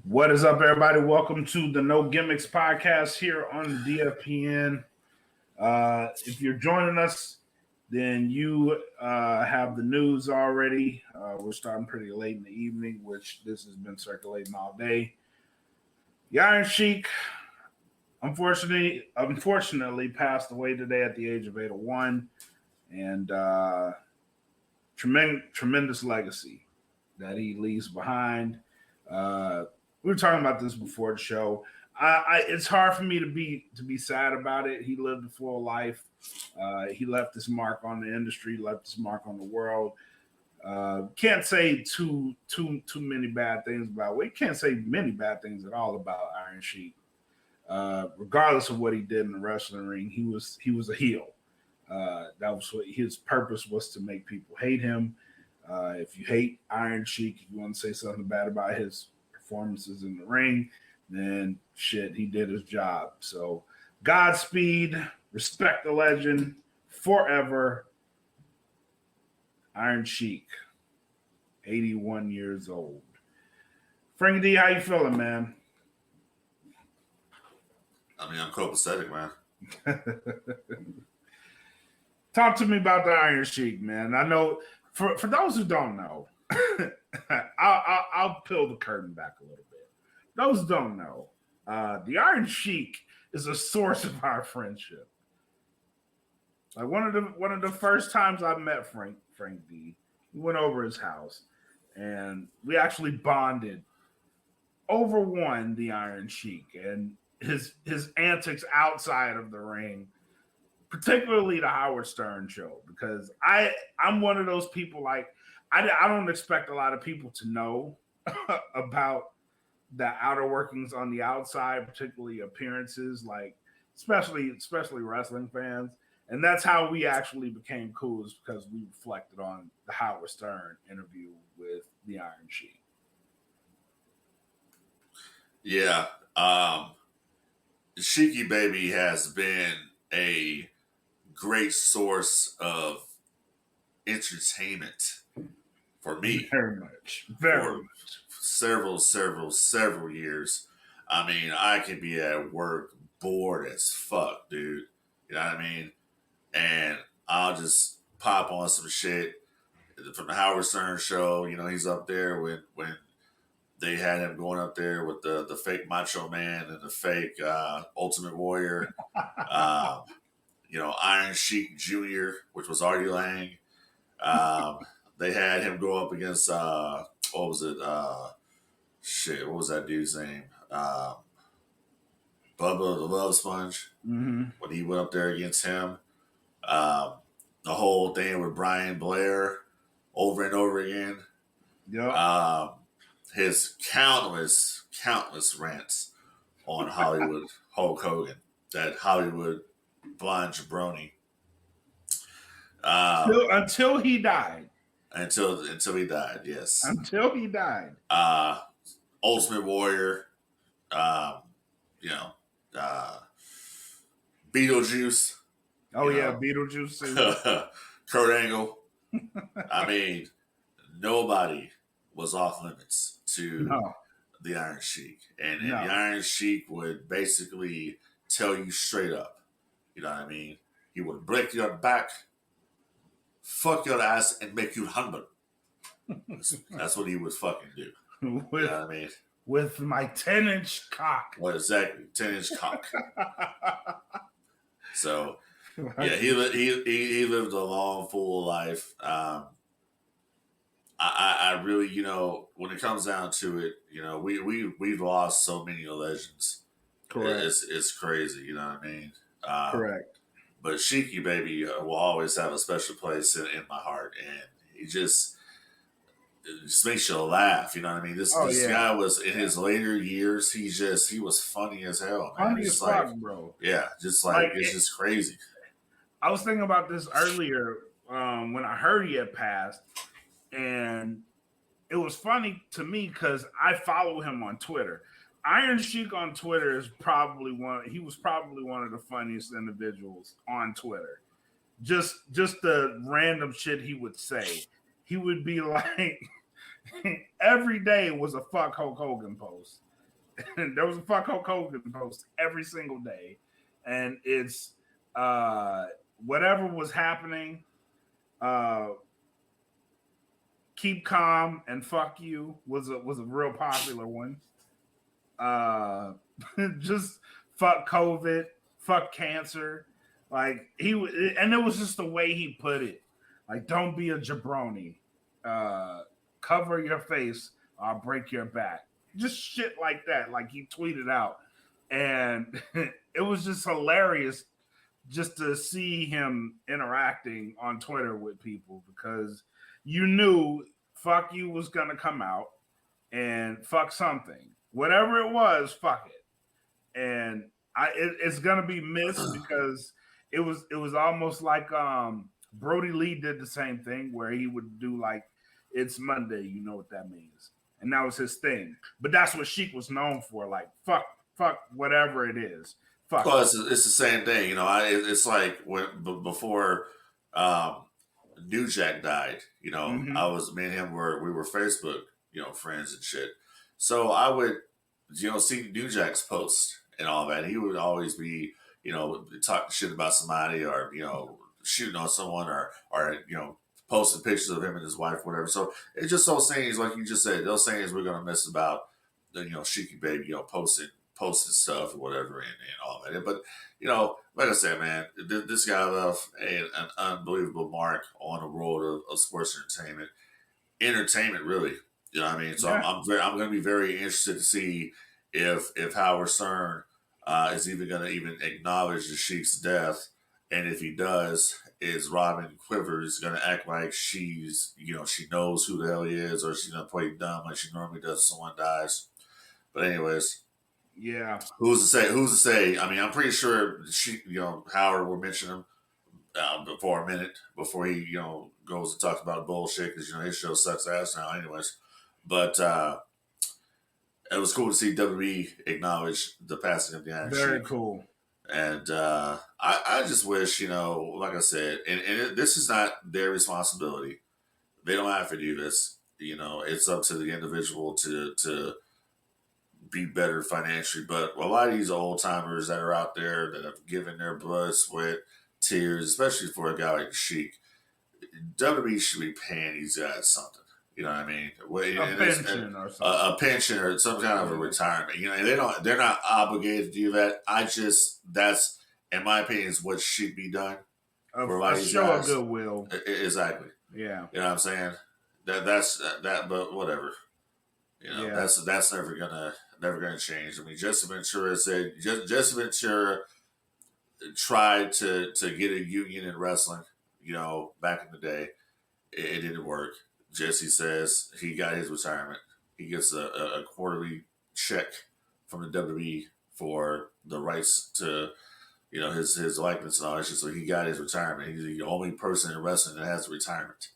What is up, everybody? Welcome to the No Gimmicks podcast here on the DFPN. If you're joining us, then you have the news already. We're starting pretty late in the evening, which this has been circulating all day. The Iron Sheik, unfortunately, passed away today at the age of 801, and tremendous legacy that he leaves behind. We were talking about this before the show. It's hard for me to be sad about it. He lived a full life. He left his mark on the industry, left his mark on the world. Can't say too many bad things about. We can't say many bad things at all about Iron Sheik. Regardless of what he did in the wrestling ring, he was a heel. That was what his purpose was, to make people hate him. If you hate Iron Sheik, if you want to say something bad about his performances in the ring, then shit, he did his job. So Godspeed, respect the legend forever. Iron Sheik, 81 years old. Frankie D, how you feeling, man? I mean, I'm copacetic, man. Talk to me about the Iron Sheik, man. I know for those who don't know, I'll peel the curtain back a little bit. Those who don't know, the Iron Sheik is a source of our friendship. Like one of the first times I met Frank D, we went over his house and we actually bonded over the Iron Sheik and his antics outside of the ring, particularly the Howard Stern show, because I'm one of those people, like I don't expect a lot of people to know about the outer workings on the outside, particularly appearances, like especially wrestling fans. And that's how we actually became cool, is because we reflected on the Howard Stern interview with the Iron Sheik. Yeah. Sheiky Baby has been a great source of entertainment for me. Very much. Several years. I mean, I could be at work bored as fuck, dude. You know what I mean? And I'll just pop on some shit from the Howard Stern show. You know, he's up there when they had him going up there with the fake Macho Man and the fake Ultimate Warrior. Iron Sheik Jr., which was Artie Lang. They had him go up against what was it? What was that dude's name? Bubba the Love Sponge. Mm-hmm. When he went up there against him. The whole thing with Brian Blair over and over again. Yeah. His countless rants on Hollywood Hulk Hogan, that Hollywood blind jabroni. Until he died. Until he died, yes. Until he died. Ultimate Warrior. Beetlejuice. Oh yeah, Beetlejuice. Kurt Angle. I mean, nobody was off limits to the Iron Sheik. And the Iron Sheik would basically tell you straight up. You know what I mean? He would break your back, fuck your ass, and make you humble. That's what he would fucking do. You know what I mean? With my 10-inch cock. Well, exactly. 10-inch cock. So, yeah, he lived a long, full life. I really, when it comes down to it, we've lost so many legends. Correct. It's crazy, you know what I mean? Correct. But Sheiky Baby will always have a special place in my heart, and it just makes you laugh, you know what I mean? This guy was, in his later years, he was funny as hell, man. Funny as fuck, bro. Yeah, just like it's just crazy. I was thinking about this earlier when I heard he had passed, and it was funny to me because I follow him on Twitter. Iron Sheik on Twitter is probably one of the funniest individuals on Twitter. Just the random shit he would say. He would be like, every day was a fuck Hulk Hogan post. there was a fuck Hulk Hogan post every single day, and it's whatever was happening. Keep calm and fuck you was a real popular one. Uh, just fuck COVID, fuck cancer. Like and it was just the way he put it. Like, don't be a jabroni. Cover your face, or I'll break your back. Just shit like that. Like he tweeted out, and it was just hilarious just to see him interacting on Twitter with people because you knew fuck you was gonna come out and fuck something, whatever it was, fuck it, and it's gonna be missed because it was almost like Brody Lee did the same thing where he would do like it's Monday, you know what that means, and that was his thing. But that's what Sheik was known for, like fuck whatever it is. Fuck. Well, it's the same thing, you know. It's like when before New Jack died, you know. Me and him we were Facebook, you know, friends and shit. So I would, you know, see New Jack's post and all that. He would always be, you know, talking shit about somebody or, you know, shooting on someone or you know, posting pictures of him and his wife, whatever. So it's just those things, like you just said, those things we're gonna miss about the, you know, Sheiky Baby, you know, posting stuff or whatever and all that. But, you know, like I said, man, this guy left an unbelievable mark on the road of sports entertainment, really. You know what I mean? So yeah. I'm going to be very interested to see if Howard Stern is even going to even acknowledge the Sheik's death, and if he does, is Robin Quivers going to act like she's, you know, she knows who the hell he is, or she's going to play dumb like she normally does if someone dies. But anyways. Yeah. Who's to say? I mean, I'm pretty sure you know, Howard will mention him for a minute before he, you know, goes and talks about bullshit because, you know, his show sucks ass now, anyways. But it was cool to see WWE acknowledge the passing of the Iron Sheik. Very cool. And I just wish, you know, like I said, this is not their responsibility. They don't have to do this. You know, it's up to the individual to be better financially. But a lot of these old timers that are out there that have given their blood, sweat, tears, especially for a guy like Sheik, WWE should be paying these guys something. You know what I mean? A pension or something. A pension or some kind of a retirement. You know, they're not obligated to do that. That's, in my opinion, is what should be done. A show of goodwill. Exactly. Yeah. You know what I'm saying? That's but whatever. You know, yeah. That's never gonna change. I mean, Jesse Ventura said Jesse Ventura tried to get a union in wrestling, you know, back in the day. It didn't work. Jesse says he got his retirement. He gets a quarterly check from the WWE for the rights to, you know, his likeness and all that shit. So he got his retirement. He's the only person in wrestling that has a retirement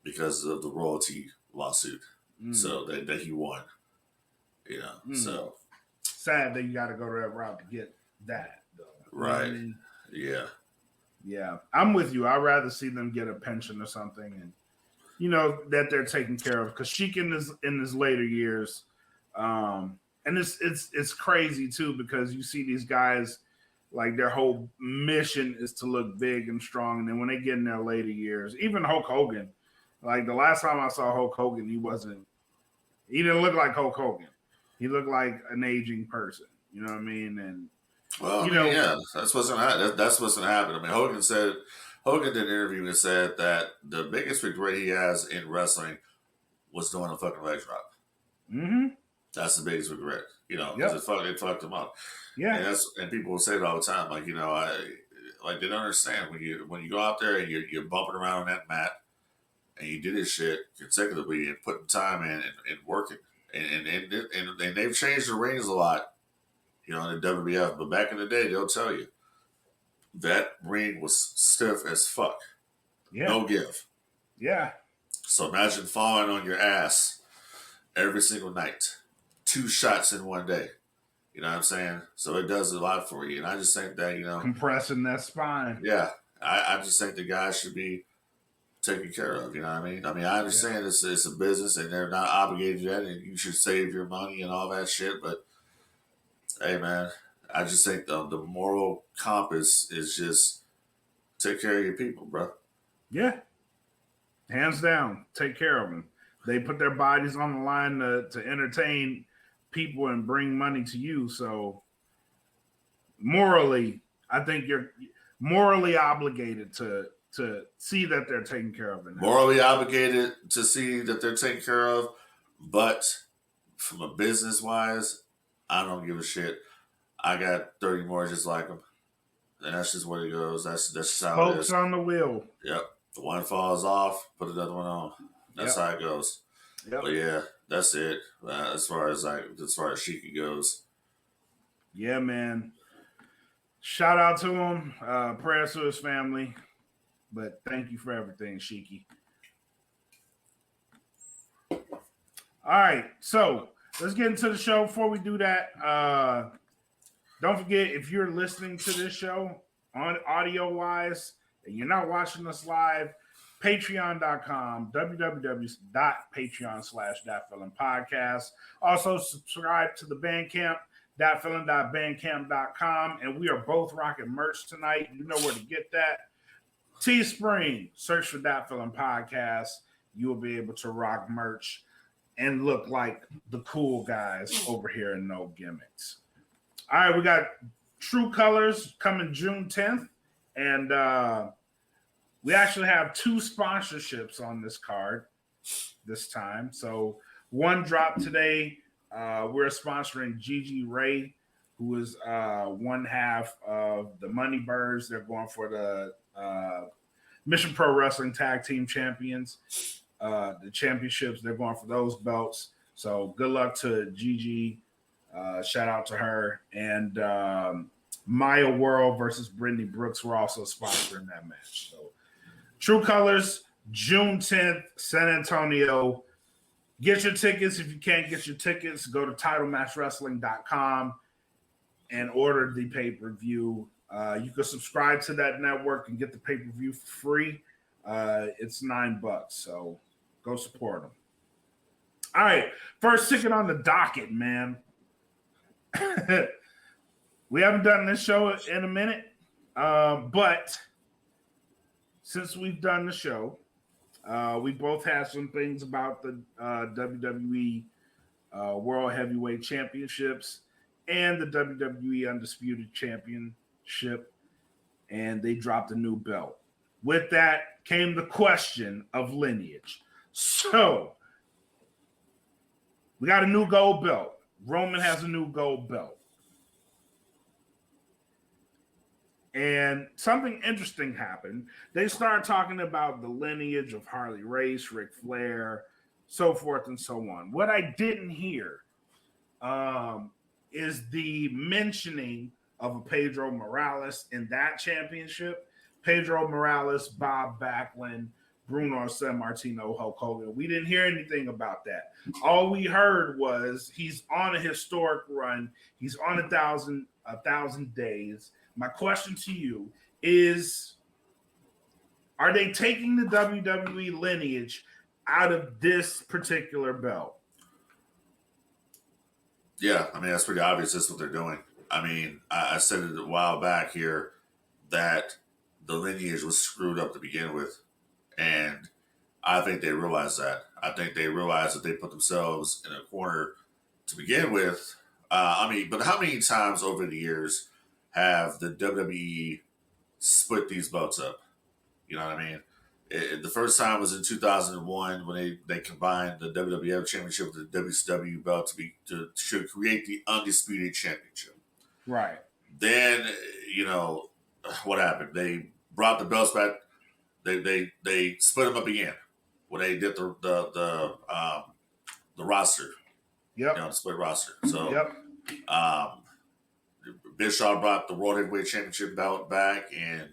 because of the royalty lawsuit. So that he won. You know, so sad that you got to go to that route to get that, though. Right? You know I mean? Yeah. Yeah, I'm with you. I'd rather see them get a pension or something, and you know that they're taken care of. Because Sheik in his later years, and it's crazy too because you see these guys like their whole mission is to look big and strong, and then when they get in their later years, even Hulk Hogan, like the last time I saw Hulk Hogan, he didn't look like Hulk Hogan. He looked like an aging person. You know what I mean? And well, you know, yeah, that's what's gonna happen. That's what's gonna happen. I mean, Hogan did an interview and said that the biggest regret he has in wrestling was doing a fucking leg drop. Mm-hmm. That's the biggest regret. You know, because it fucked him up. Yeah, and people will say it all the time. Like, you know, they don't understand when you go out there and you're bumping around on that mat and you do this shit consecutively and putting time in and working and they've changed the rings a lot. You know, in the WWF, but back in the day, they'll tell you that ring was stiff as fuck. Yeah. No give. Yeah. So imagine falling on your ass every single night. 2 shots in one day. You know what I'm saying? So it does a lot for you. And I just think that, you know, compressing that spine. Yeah. I just think the guys should be taken care of. You know what I mean? I understand it's a business and they're not obligated to that and you should save your money and all that shit, but Hey, man, I just think the moral compass is just take care of your people, bro. Yeah, hands down, take care of them. They put their bodies on the line to entertain people and bring money to you. So morally, I think you're morally obligated to see that they're taken care of. Morally obligated to see that they're taken care of, but from a business wise, I don't give a shit. I got 30 more just like them, and that's just where it goes. That's just how it Spokes is. on the wheel. Yep. The one falls off, put another one on. That's how it goes. Yep. But yeah, that's it. As far as Sheik goes. Yeah, man. Shout out to him. Prayers to his family. But thank you for everything, Sheiky. All right, so let's get into the show. Before we do that, don't forget, if you're listening to this show on audio wise and you're not watching us live, patreon.com, www.patreon.com/thatfeelingpodcast. Also, subscribe to the Bandcamp, thatfeeling.bandcamp.com. And we are both rocking merch tonight. You know where to get that. Teespring, search for That Feeling Podcast. You will be able to rock merch and look like the cool guys over here in No Gimmicks. All right, we got True Colors coming June 10th. And we actually have 2 sponsorships on this card this time. So one dropped today. We're sponsoring Gigi Ray, who is one half of the Money Birds. They're going for the Mission Pro Wrestling Tag Team Champions. The championships, they're going for those belts. So good luck to Gigi. Shout out to her. And Maya World versus Brittany Brooks were also sponsoring that match. So True Colors, June 10th, San Antonio. Get your tickets. If you can't get your tickets, go to titlematchwrestling.com and order the pay-per-view. You can subscribe to that network and get the pay-per-view for free. It's $9, so go support them. All right, first ticket on the docket, man. We haven't done this show in a minute, but since we've done the show, we both have some things about the WWE World Heavyweight Championships and the WWE Undisputed Championship, and they dropped a new belt. With that came the question of lineage. So we got a new gold belt. Roman has a new gold belt. And something interesting happened. They started talking about the lineage of Harley Race, Ric Flair, so forth and so on. What I didn't hear is the mentioning of a Pedro Morales in that championship. Pedro Morales, Bob Backlund, Bruno Sammartino, Hulk Hogan. We didn't hear anything about that. All we heard was he's on a historic run. He's on 1,000 days. My question to you is, are they taking the WWE lineage out of this particular belt? Yeah, I mean, that's pretty obvious. That's what they're doing. I mean, I said it a while back here that the lineage was screwed up to begin with. And I think they realize that. I think they realize that they put themselves in a corner to begin with. But how many times over the years have the WWE split these belts up? You know what I mean? The first time was in 2001 when they combined the WWF Championship with the WCW belt to create the Undisputed Championship. Right. Then, what happened? They brought the belts back. They split them up again when they did the roster. Yep. The split roster. So, yep. Bischoff brought the World Heavyweight Championship belt back, and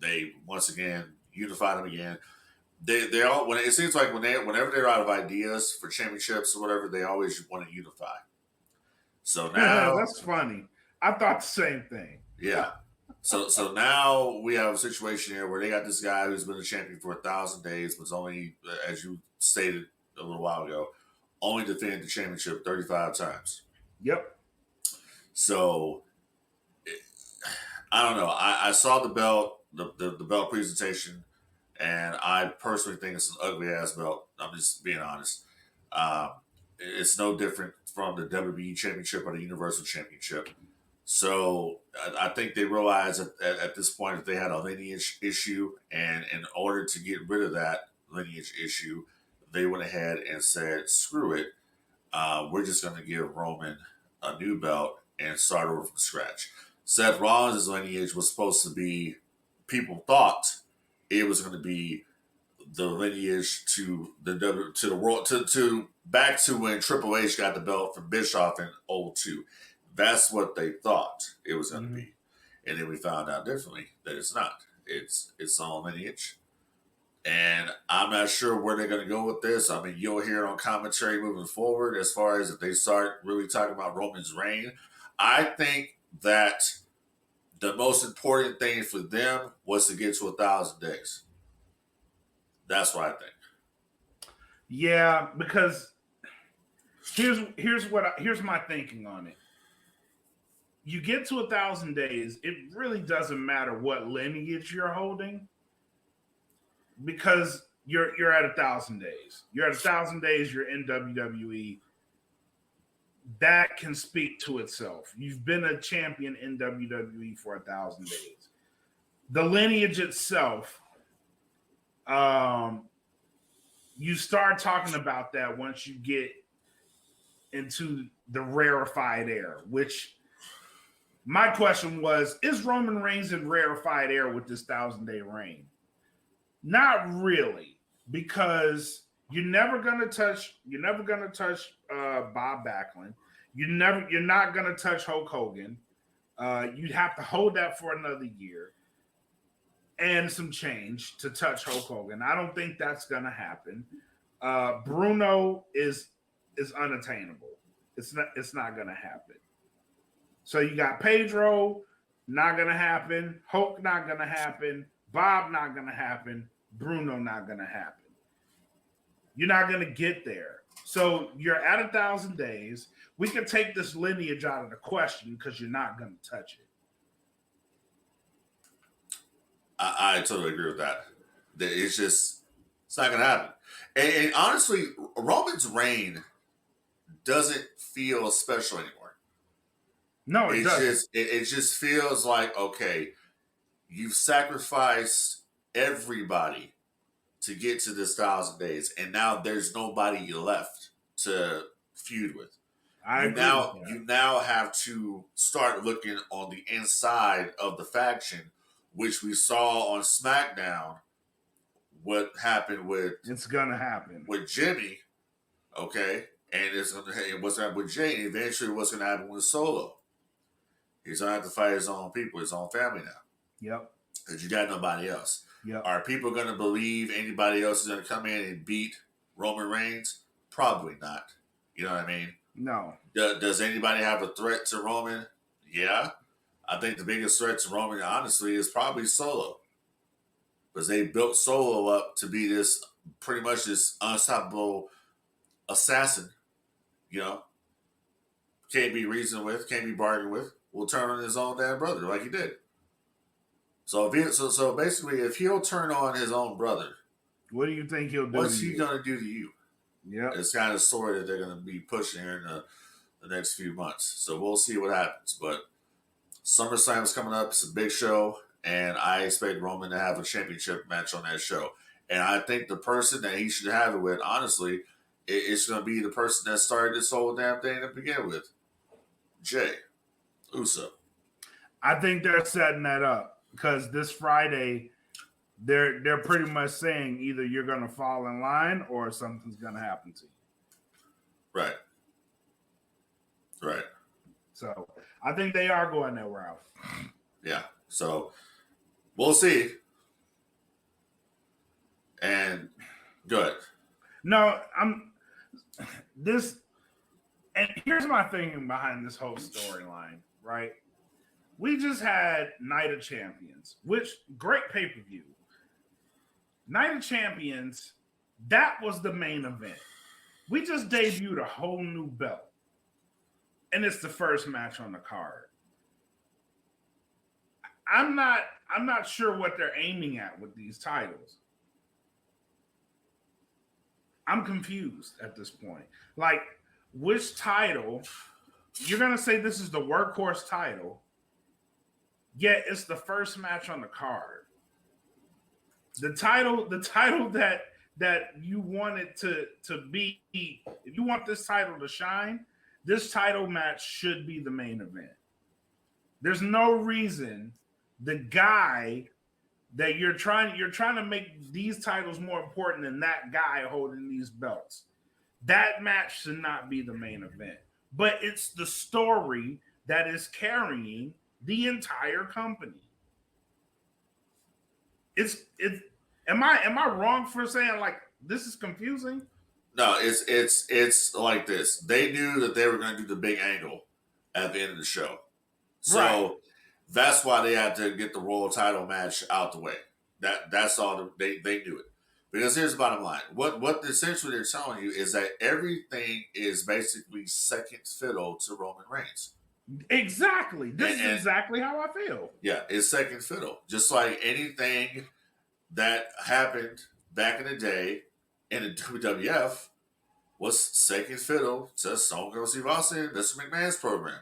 they once again unified them again. They all it seems like whenever they're out of ideas for championships or whatever, they always want to unify. So now that's funny. I thought the same thing. Yeah. So now we have a situation here where they got this guy who's been a champion for 1,000 days, but only, as you stated a little while ago, only defended the championship 35 times. Yep. So I don't know. I saw the belt, the belt presentation, and I personally think it's an ugly ass belt. I'm just being honest. Um, it's no different from the WWE Championship or the Universal Championship. So I think they realized at this point that they had a lineage issue, and in order to get rid of that lineage issue, they went ahead and said, "Screw it, we're just going to give Roman a new belt and start over from scratch." Seth Rollins' lineage was supposed to be, people thought it was going to be the lineage to the world to back to when Triple H got the belt from Bischoff in '02. That's what they thought it was going to be, and then we found out differently that it's not. It's its own lineage, and I'm not sure where they're going to go with this. I mean, you'll hear it on commentary moving forward as far as if they start really talking about Roman's reign. I think that the most important thing for them was to get to 1,000 days. That's what I think. Yeah, because here's my thinking on it. You get to 1,000 days, it really doesn't matter what lineage you're holding, because you're at 1,000 days. You're at 1,000 days. You're in WWE. That can speak to itself. You've been a champion in WWE for 1,000 days. The lineage itself, you start talking about that once you get into the rarefied air, which my question was, is Roman Reigns in rarefied air with this 1,000-day reign? Not really, because you're never gonna touch Bob Backlund. You're not gonna touch Hulk Hogan. You'd have to hold that for another year and some change to touch Hulk Hogan. I don't think that's gonna happen. Bruno is unattainable. It's not gonna happen. So you got Pedro, not gonna happen. Hulk, not gonna happen. Bob, not gonna happen. Bruno, not gonna happen. You're not gonna get there. So you're at 1,000 days. We can take this lineage out of the question because you're not gonna touch it. I totally agree with that. It's not gonna happen. And honestly, Roman's reign doesn't feel special anymore. No, it doesn't. It just feels like, okay, you've sacrificed everybody to get to this 1,000 days, and now there's nobody left to feud with. You now have to start looking on the inside of the faction, which we saw on SmackDown. What happened with it's gonna happen with Jimmy, okay, and what's gonna happen with Jay, and eventually what's gonna happen with Solo. He's gonna have to fight his own people, his own family now. Yep. Because you got nobody else. Yep. Are people gonna believe anybody else is gonna come in and beat Roman Reigns? Probably not. You know what I mean? No. Does anybody have a threat to Roman? Yeah. I think the biggest threat to Roman, honestly, is probably Solo. Because they built Solo up to be this pretty much this unstoppable assassin. You know? Can't be reasoned with, can't be bargained with. Will turn on his own damn brother like he did. So basically, if he'll turn on his own brother, what do you think he'll do? What's he gonna do to you? Yeah, it's kind of the story that they're gonna be pushing here in the next few months. So we'll see what happens. But SummerSlam is coming up. It's a big show, and I expect Roman to have a championship match on that show. And I think the person that he should have it with, honestly, it's gonna be the person that started this whole damn thing to begin with, Jay Uso. I think they're setting that up because this Friday, they're pretty much saying either you're going to fall in line or something's going to happen to you. Right. Right. So I think they are going that route. Yeah. So we'll see. And good. No, and here's my thinking behind this whole storyline, right? We just had Night of Champions, which great pay-per-view. Night of Champions, that was the main event. We just debuted a whole new belt. and it's the first match on the card. I'm not sure what they're aiming at with these titles. I'm confused at this point. Like, which title? You're gonna say this is the workhorse title, yet it's the first match on the card. The title that you want it to be. If you want this title to shine, this title match should be the main event. There's no reason the guy that you're trying to make these titles more important than that guy holding these belts. That match should not be the main event. But it's the story that is carrying the entire company. It's am I wrong for saying like this is confusing? No, it's like this. They knew that they were going to do the big angle at the end of the show, so right. That's why they had to get the Royal title match out the way. That's all they knew it. Because here's the bottom line: what essentially they're telling you is that everything is basically second fiddle to Roman Reigns. Exactly. This is exactly how I feel. Yeah, it's second fiddle. Just like anything that happened back in the day in the WWF was second fiddle to Stone Cold Steve Austin and Mr. McMahon's program.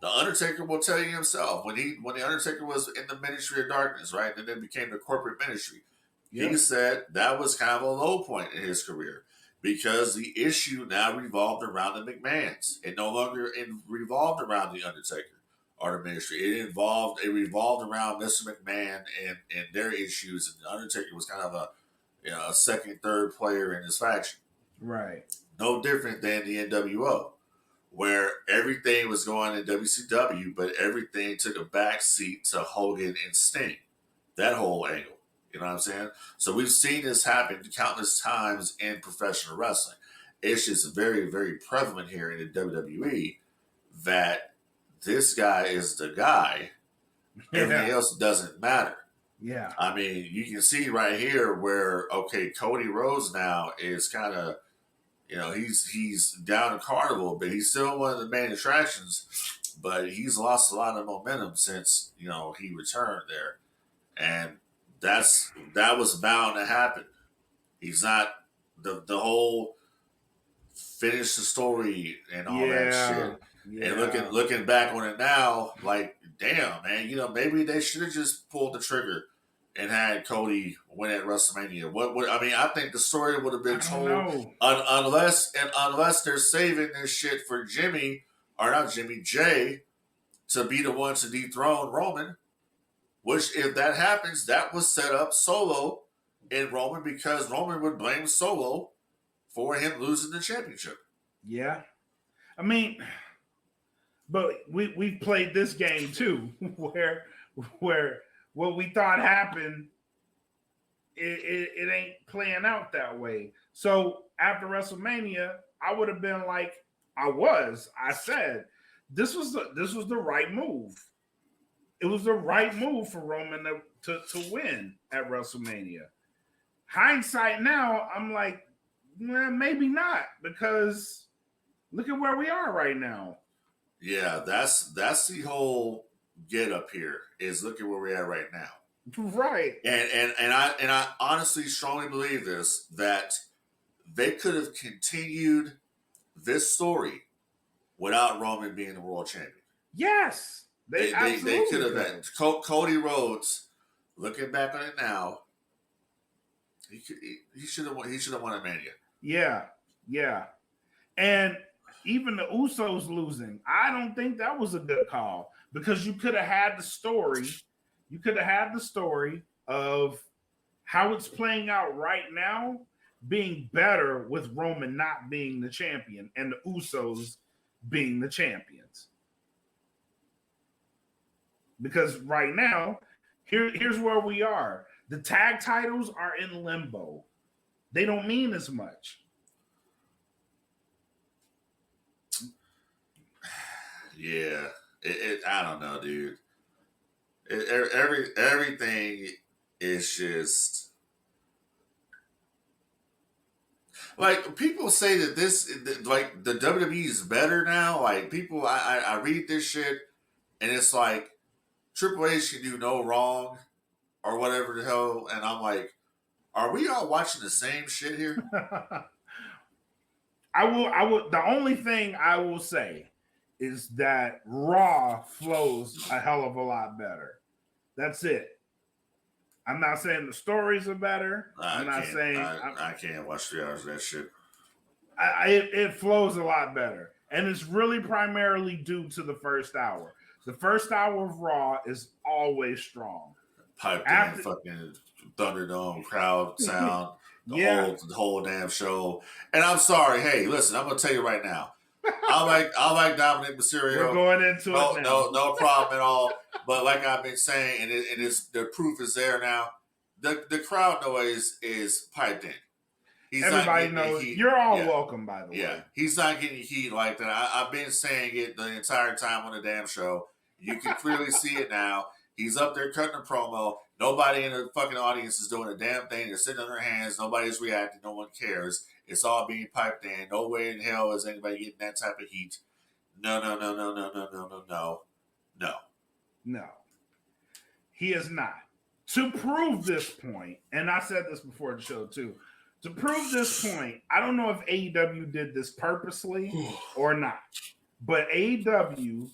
The Undertaker will tell you himself when the Undertaker was in the Ministry of Darkness, right, and then became the corporate ministry. Yep. He said that was kind of a low point in his career because the issue now revolved around the McMahons. It no longer revolved around the Undertaker or the ministry. It revolved around Mr. McMahon and their issues, and the Undertaker was kind of a second, third player in his faction. Right. No different than the NWO, where everything was going in WCW, but everything took a back seat to Hogan and Sting. That whole angle. You know what I'm saying? So we've seen this happen countless times in professional wrestling. It's just very, very prevalent here in the WWE that this guy is the guy. Everything else doesn't matter. Yeah. I mean, you can see right here where, okay, Cody Rhodes now is kind of, he's down the card a little bit. He's still one of the main attractions, but he's lost a lot of momentum since, he returned there. And that was bound to happen. He's not the whole finish the story and all that shit. Yeah. And looking back on it now, like, damn, man, maybe they should have just pulled the trigger and had Cody win at WrestleMania. I think the story would have been told unless they're saving this shit for Jay to be the one to dethrone Roman. Which, if that happens, that was set up Solo in Roman because Roman would blame Solo for him losing the championship. Yeah. I mean, but we've played this game too, where what we thought happened, it ain't playing out that way. So after WrestleMania, I would have been like, I said, this was the right move. It was the right move for Roman to win at WrestleMania. Hindsight now, I'm like, maybe not, because look at where we are right now. Yeah, that's the whole get up here is look at where we're at right now. Right. And I honestly strongly believe this, that they could have continued this story without Roman being the world champion. Yes. They could have been. Cody Rhodes, looking back on it now, he should have won a Mania. Yeah. And even the Usos losing, I don't think that was a good call because you could have had the story. You could have had the story of how it's playing out right now being better with Roman not being the champion and the Usos being the champions. Because right now, here's where we are. The tag titles are in limbo. They don't mean as much. Yeah. I don't know, dude. Everything is just... Like people say that this, like the WWE is better now. Like people, I read this shit, and it's like Triple H can do no wrong or whatever the hell, and I'm like, are we all watching the same shit here? I will. The only thing I will say is that Raw flows a hell of a lot better. That's it. I'm not saying the stories are better. I'm not saying I can't watch 3 hours of that shit. It flows a lot better, and it's really primarily due to the first hour. The first hour of Raw is always strong. Piped in fucking Thunderdome crowd sound, the whole damn show. And I'm sorry, hey, listen, I'm gonna tell you right now. I like Dominic Mysterio. We're going into it now. No problem at all. But like I've been saying, and it is the proof is there now. The crowd noise is piped in. Everybody knows you're all welcome, by the way. Yeah, he's not getting heat like that. I've been saying it the entire time on the damn show. You can clearly see it now. He's up there cutting a promo. Nobody in the fucking audience is doing a damn thing. They're sitting on their hands. Nobody's reacting. No one cares. It's all being piped in. No way in hell is anybody getting that type of heat. No. He is not. To prove this point, and I said this before the show too, to prove this point, I don't know if AEW did this purposely or not, but AEW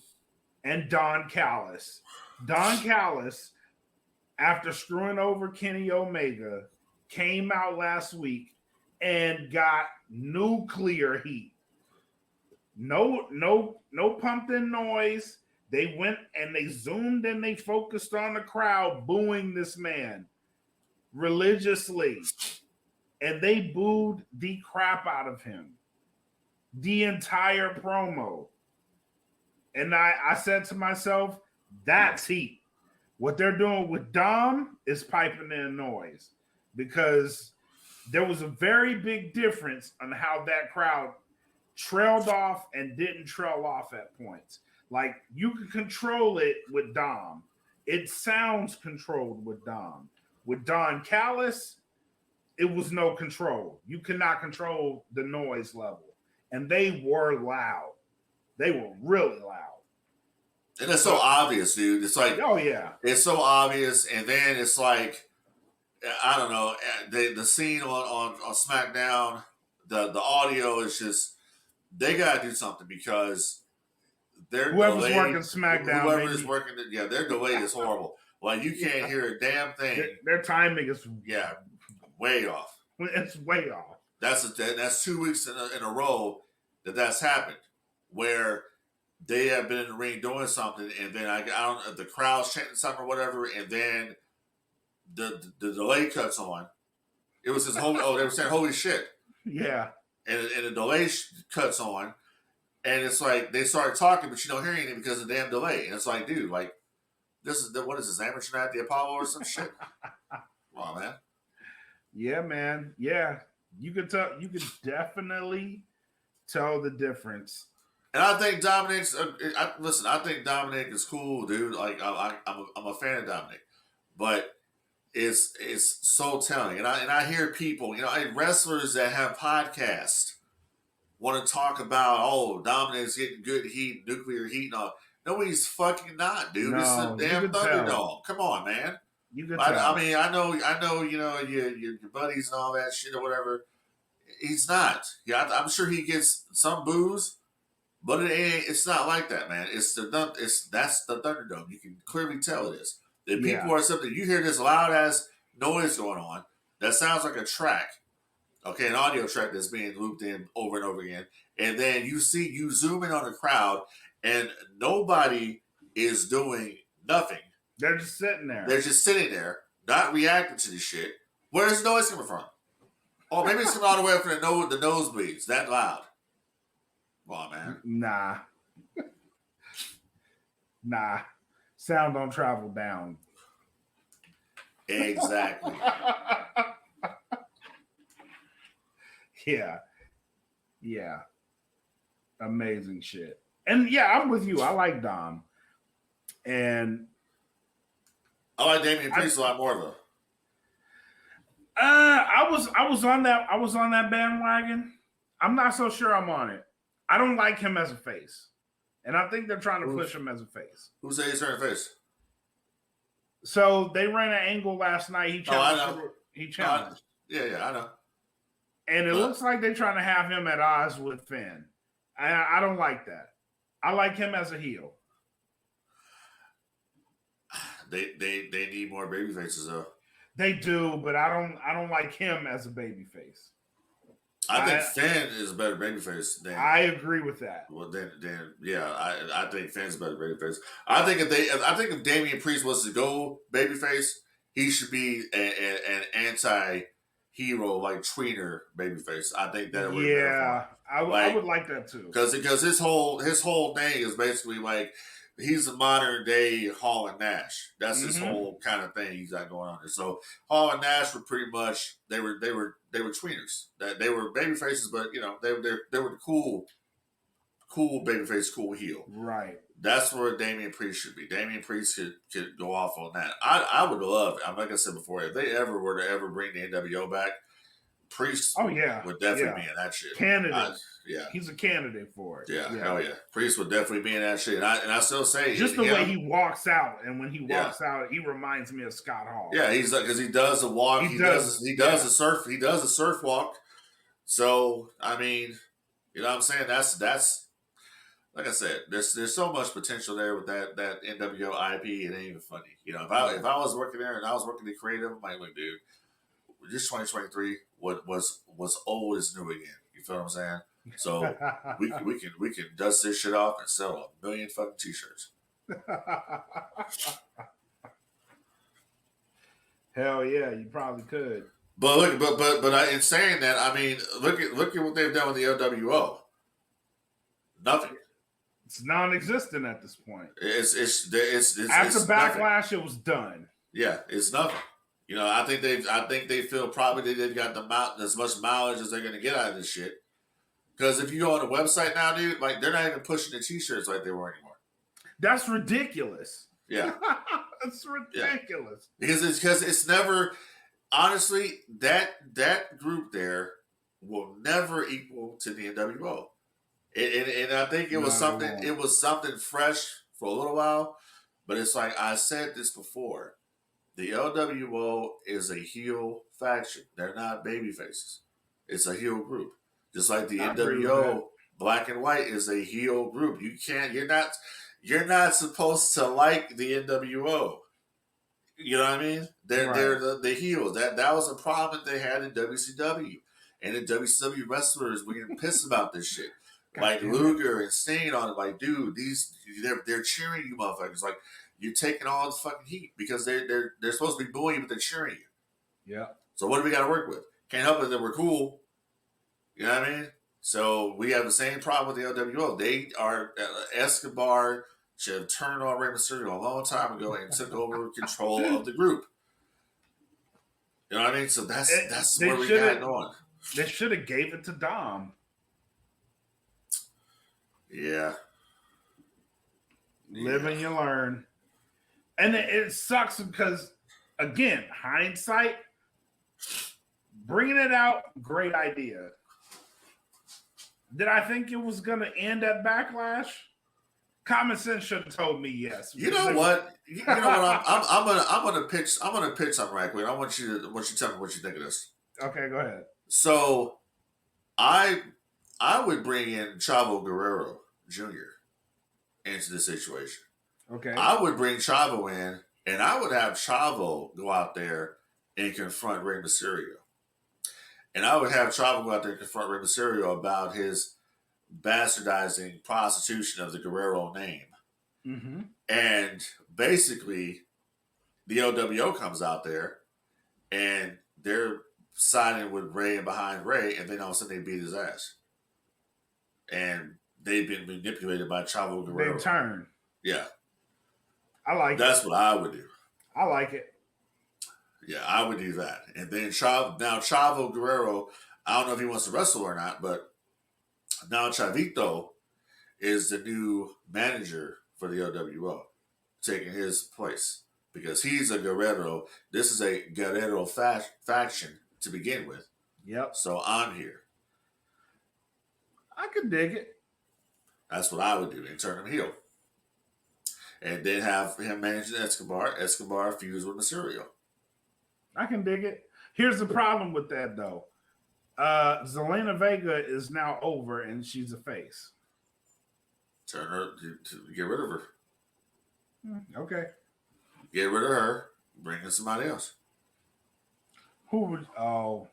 and Don Callis, after screwing over Kenny Omega, came out last week and got nuclear heat. No pumped in noise. They went and they zoomed and they focused on the crowd booing this man religiously. And they booed the crap out of him. The entire promo. And I said to myself, that's heat. What they're doing with Dom is piping in noise. Because there was a very big difference on how that crowd trailed off and didn't trail off at points. Like, you can control it with Dom. It sounds controlled with Dom. With Don Callis, it was no control. You cannot control the noise level. And they were loud. They were really loud. And it's so obvious, dude. It's like, oh, yeah. It's so obvious. And then it's like, I don't know, the scene on SmackDown, the audio is just, they got to do something because whoever's working SmackDown, working, their delay is horrible. Like, you can't hear a damn thing. Their timing is way off. It's way off. That's 2 weeks in a row that's happened, where they have been in the ring doing something, and then I don't know, the crowd's chanting something or whatever, and then the delay cuts on. It was just they were saying holy shit. Yeah. And the delay cuts on, and it's like they started talking, but you don't hear anything because of the damn delay. And it's like, dude, like, what is this, amateur night at the Apollo or some shit? Come on, man. Yeah, man. Yeah. You could definitely tell the difference. And I think Dominic's. I think Dominic is cool, dude. Like, I'm a fan of Dominic, but it's so telling. And I hear people, wrestlers that have podcasts want to talk about, Dominic's getting good heat, nuclear heat, and all. No, he's fucking not, dude. It's the damn Thunderdome. Come on, man. You can tell. I mean, I know, your buddies and all that shit or whatever. He's not. Yeah, I'm sure he gets some boos. But it's not like that, man. That's the Thunderdome. You can clearly tell it is. The people are something. You hear this loud ass noise going on that sounds like a track, okay, an audio track that's being looped in over and over again, and then you zoom in on the crowd, and nobody is doing nothing. They're just sitting there. They're just sitting there, not reacting to the shit. Where's the noise coming from? Oh, maybe it's coming all the way up from the nosebleeds. That loud. Come on, man. Nah. Sound don't travel down. Exactly. Yeah. Amazing shit. And I'm with you. I like Dom. And I like Damien Priest a lot more, though. I was on that bandwagon. I'm not so sure I'm on it. I don't like him as a face, and I think they're trying to push him as a face. Who said he's turning face? So they ran an angle last night. He challenged. I know. He challenged. Yeah, I know. And it looks like they're trying to have him at odds with Finn. I don't like that. I like him as a heel. They need more baby faces though. They do, but I don't like him as a baby face. I think Finn is a better babyface than. I agree with that. Well, then, yeah, I think Finn's a better babyface. I think if Damien Priest was to go babyface, he should be an anti-hero like tweener babyface. I think that would. Yeah, I would like that too. Because his whole thing is basically like he's a modern day Hall and Nash. That's his whole kind of thing he's got going on there. So Hall and Nash were pretty much they were tweeners. That they were baby faces, but you know they were the cool babyface, cool heel. Right. That's where Damien Priest should be. Damien Priest could go off on that. I would love, like I said before, if they ever were to ever bring the NWO back, Priest would definitely be in that shit. Candidate. He's a candidate for it. Yeah, hell yeah. Priest would definitely be in that shit. And I still say just the way he walks out, and when he walks out, he reminds me of Scott Hall. Yeah, he's like because he does the walk, he does the surf walk. So I mean, you know what I'm saying? That's like I said, there's so much potential there with that NWO IP. It ain't even funny. You know, if I was working there and I was working the creative, I'm like, look, dude, this 2023 was old is new again. You feel what I'm saying? So we can dust this shit off and sell 1 million fucking t-shirts. Hell yeah, you probably could. But look, but in saying that, I mean, look at what they've done with the LWO. Nothing. It's non-existent at this point. It's after Backlash, nothing. It was done. Yeah, it's nothing. You know, I think they feel probably they've got as much mileage as they're going to get out of this shit. Because if you go on the website now, dude, like they're not even pushing the t-shirts like they were anymore. That's ridiculous. Yeah, that's ridiculous. Yeah. Because it's never honestly that group there will never equal to the NWO. And I think it was something. It was something fresh for a little while, but it's like I said this before. The LWO is a heel faction. They're not baby faces. It's a heel group. Just like the NWO, Black and White is a heel group. You're not supposed to like the NWO. You know what I mean? They're the heels. That was a problem that they had in WCW. And the WCW wrestlers were getting pissed about this shit. Like Luger and Sting on it, like, dude, they're cheering you motherfuckers. Like, you're taking all the fucking heat because they're supposed to be booing you, but they're cheering you. Yeah. So what do we got to work with? Can't help it that we're cool. You know what I mean? So we have the same problem with the LWO. They are Escobar should have turned on Rey Mysterio a long time ago and took over control of the group. You know what I mean? So that's where we got going. They should have gave it to Dom. Yeah. Live and you learn. And it sucks because, again, hindsight, bringing it out, great idea. Did I think it was going to end at Backlash? Common sense should have told me yes. You know what? I'm gonna pitch something right quick. I want you to tell me what you think of this. Okay, go ahead. So, I would bring in Chavo Guerrero Jr. into the situation. Okay. I would bring Chavo in, and I would have Chavo go out there and confront Rey Mysterio. And I would have Chavo go out there and confront Rey Mysterio about his bastardizing prostitution of the Guerrero name. Mm-hmm. And basically, the LWO comes out there, and they're siding with Rey and behind Rey, and then all of a sudden they beat his ass. And they've been manipulated by Chavo Guerrero. Big turn. Yeah. I like That's what I would do. I like it. Yeah, I would do that. And then Chavo Guerrero, I don't know if he wants to wrestle or not, but now Chavito is the new manager for the LWO, taking his place. because he's a Guerrero. This is a Guerrero faction to begin with. Yep. So I'm here. I could dig it. That's what I would do and turn him heel. And then have him manage Escobar. Escobar fuse with Mysterio. I can dig it. Here's the problem with that, though. Zelina Vega is now over, and she's a face. Turn her to get rid of her. Okay. Get rid of her. Bring in somebody else. Who would? Oh,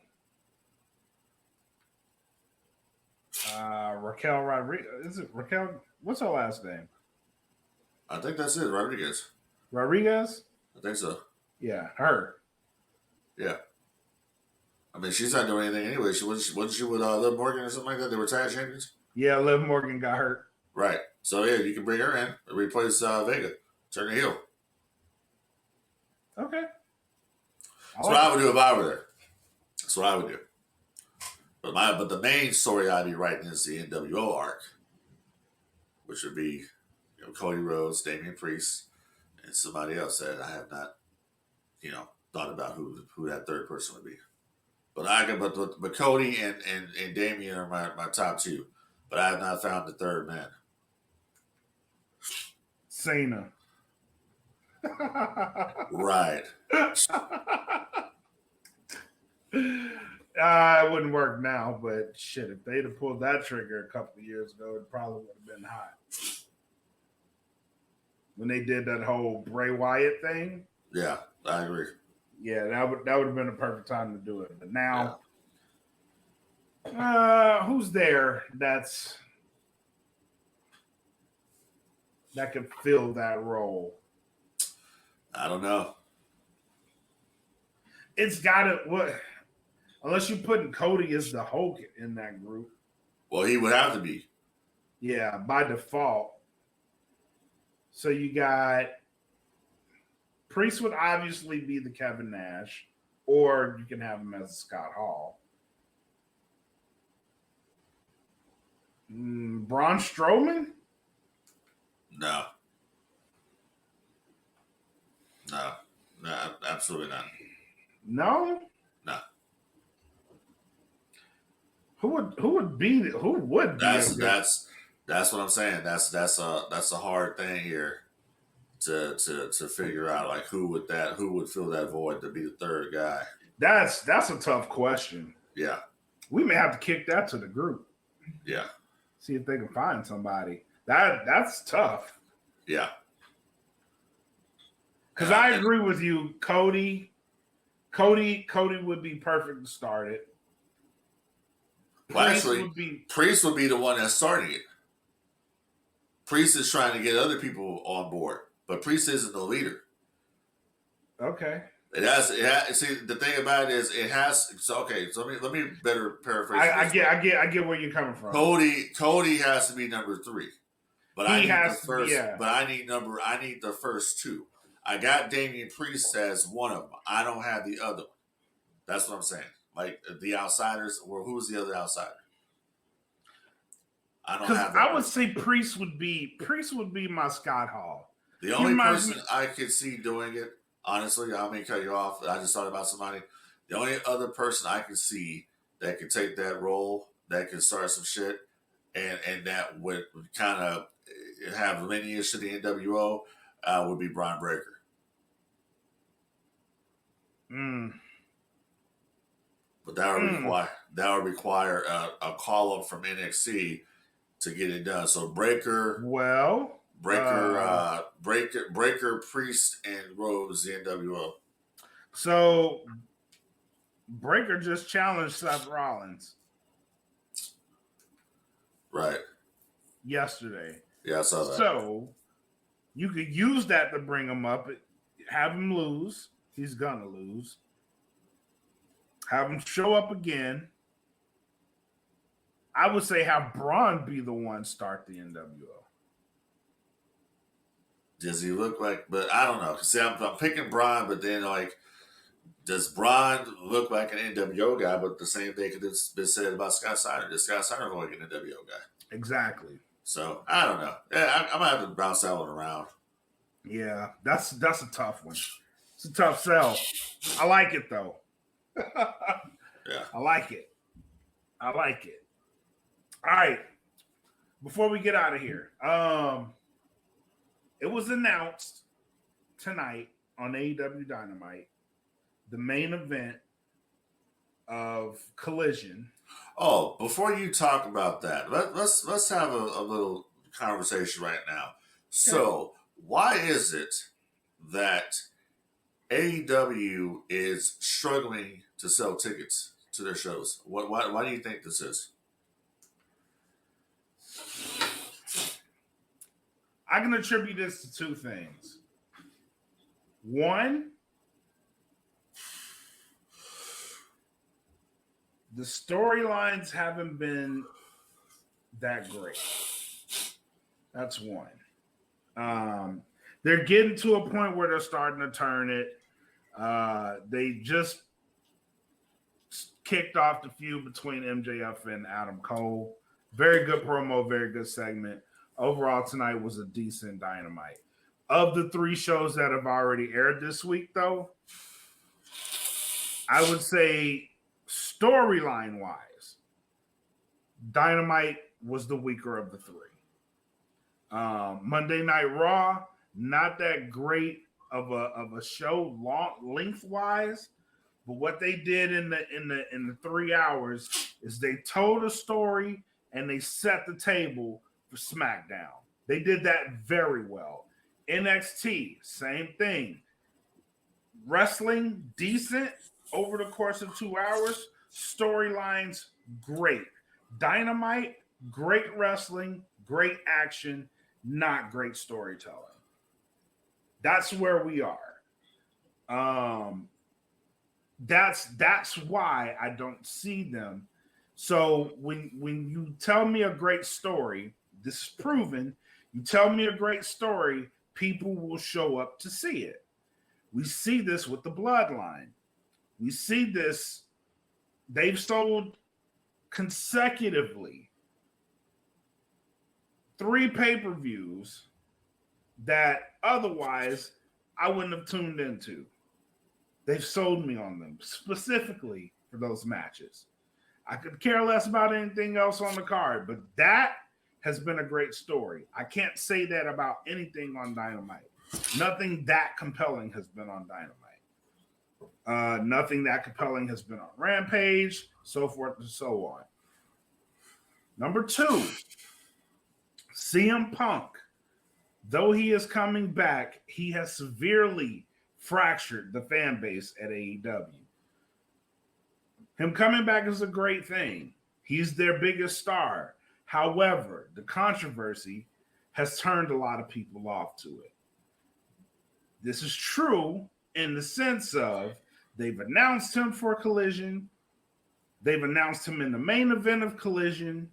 Raquel Rodriguez. Is it Raquel? What's her last name? I think that's it. Rodriguez. Rodriguez? I think so. Yeah, her. Yeah. I mean, she's not doing anything anyway. Wasn't she with Liv Morgan or something like that? They were tag champions. Yeah, Liv Morgan got hurt. Right. So yeah, you can bring her in and replace Vega. Turn her heel. Okay. That's what I would do if I were there. That's what I would do. But the main story I'd be writing is the NWO arc, which would be Cody Rhodes, Damien Priest, and somebody else that I have not thought about who that third person would be. But Cody and Damien are my top two. But I have not found the third man. Cena. Right. It wouldn't work now, but shit, if they'd have pulled that trigger a couple of years ago, it probably would have been hot. When they did that whole Bray Wyatt thing. Yeah, I agree. Yeah, that would have been a perfect time to do it. But now, who's there that could fill that role? I don't know. It's gotta unless you're putting Cody as the Hulk in that group. Well, he would have to be. Yeah, by default. So you got Priest would obviously be the Kevin Nash, or you can have him as Scott Hall. Braun Strowman? No, absolutely not. No. Who would be? That's what I'm saying. That's a hard thing here to figure out. Like who would fill that void to be the third guy? That's a tough question. Yeah, we may have to kick that to the group. Yeah, see if they can find somebody. That's tough. Yeah, because I agree with you, Cody. Cody would be perfect to start it. Well, actually, Priest would be the one that's starting it. Priest is trying to get other people on board, but Priest isn't the leader. Okay. It has. See, the thing about it is, it has. So okay. So let me better paraphrase. I get where you're coming from. Cody has to be number 3, but I need the first. Yeah. But I need the first 2. I got Damien Priest as one of them. I don't have the other one. That's what I'm saying. Like the outsiders, or who's the other outsider? I don't have. I would say Priest would be my Scott Hall. The only person I could see doing it, honestly, I may cut you off. I just thought about somebody. The only other person I could see that could take that role, that could start some shit, and that would kind of have lineage to the NWO, would be Braun Breaker. But that would require a call up from NXT to get it done. So Breaker, Priest, and Rhodes, the NWO. So Breaker just challenged Seth Rollins, right? Yesterday. Yeah, I saw that. So you could use that to bring him up, have him lose. He's gonna lose. Have him show up again. I would say have Braun be the one start the NWO. Does he look like? But I don't know. See, I'm picking Braun, but then does Braun look like an NWO guy? But the same thing could have been said about Scott Steiner. Does Scott Steiner look like an NWO guy? Exactly. So I don't know. Yeah, I'm gonna have to bounce that one around. Yeah, that's a tough one. It's a tough sell. I like it though. Yeah. I like it. I like it. All right. Before we get out of here, it was announced tonight on AEW Dynamite, the main event of Collision. Oh, before you talk about that, let's have a little conversation right now. So, why is it that AEW is struggling to sell tickets to their shows? Why do you think this is? I can attribute this to two things. One, the storylines haven't been that great. That's one. They're getting to a point where they're starting to turn it. They just kicked off the feud between MJF and Adam Cole. Very good promo, very good segment. Overall, tonight was a decent Dynamite. Of the 3 shows that have already aired this week, though, I would say storyline wise, Dynamite was the weaker of the 3. Monday Night Raw, not that great of a show lengthwise, but what they did in the 3 hours is they told a story and they set the table for SmackDown. They did that very well. NXT, same thing. Wrestling, decent over the course of 2 hours. Storylines, great. Dynamite, great wrestling, great action, not great storytelling. That's where we are. That's why I don't see them. So when you tell me a great story, this is proven. You tell me a great story, people will show up to see it. We see this with the Bloodline. We see this. They've sold consecutively 3 pay-per-views that otherwise I wouldn't have tuned into. They've sold me on them specifically for those matches. I could care less about anything else on the card, but that has been a great story. I can't say that about anything on Dynamite. Nothing that compelling has been on Dynamite. Nothing that compelling has been on Rampage, so forth and so on. Number 2, CM Punk. Though he is coming back, he has severely fractured the fan base at AEW. Him coming back is a great thing. He's their biggest star. However, the controversy has turned a lot of people off to it. This is true in the sense of they've announced him for Collision. They've announced him in the main event of Collision,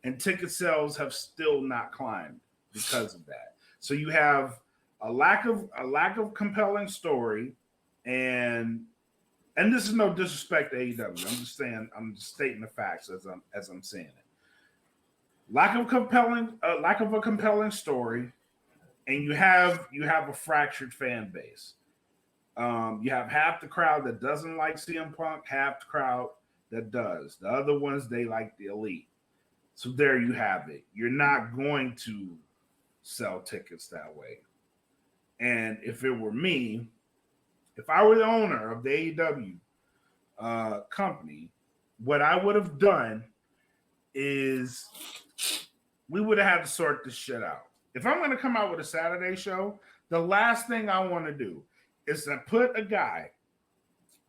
and ticket sales have still not climbed because of that. So you have a lack of compelling story, and this is no disrespect to AEW. I'm just stating the facts as I'm saying it. Lack of a compelling story, and you have a fractured fan base. You have half the crowd that doesn't like CM Punk, half the crowd that does. The other ones, they like the Elite. So there you have it. You're not going to sell tickets that way. And if it were me, if I were the owner of the AEW company, what I would have done is we would have had to sort this shit out. If I'm going to come out with a Saturday show, the last thing I want to do is to put a guy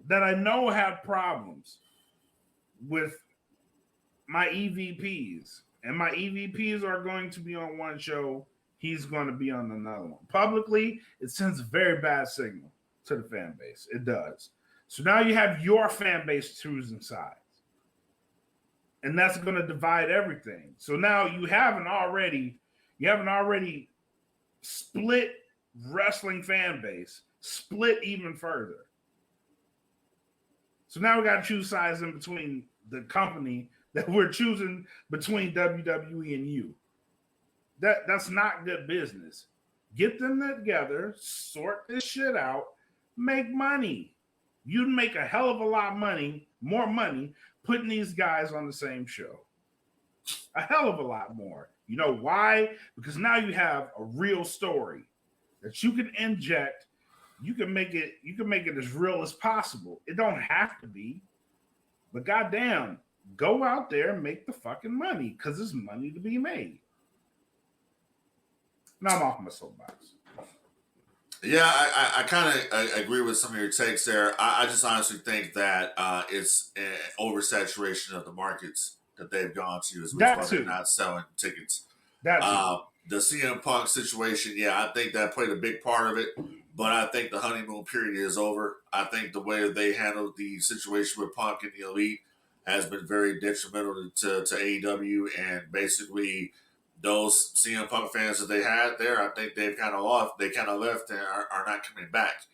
that I know had problems with my EVPs, and my EVPs are going to be on one show, he's going to be on another one. Publicly, it sends a very bad signal to the fan base. It does. So now you have your fan base choosing sides. And that's going to divide everything. So now you haven't already split wrestling fan base, split even further. So now we got to choose sides in between the company that we're choosing between WWE and you. That's not good business. Get them together, sort this shit out, make money. You'd make a hell of a lot of money, more money, putting these guys on the same show. A hell of a lot more. You know why? Because now you have a real story that you can inject. You can make it as real as possible. It don't have to be, but goddamn, go out there and make the fucking money because there's money to be made. Now I'm off my soapbox. Yeah, I kind of agree with some of your takes there. I just honestly think that it's an oversaturation of the markets that they've gone to as well as they're not selling tickets. The CM Punk situation, yeah, I think that played a big part of it, but I think the honeymoon period is over. I think the way they handled the situation with Punk and the Elite has been very detrimental to AEW, and basically those CM Punk fans that they had there, I think they've kind of lost. They kind of left and are not coming back.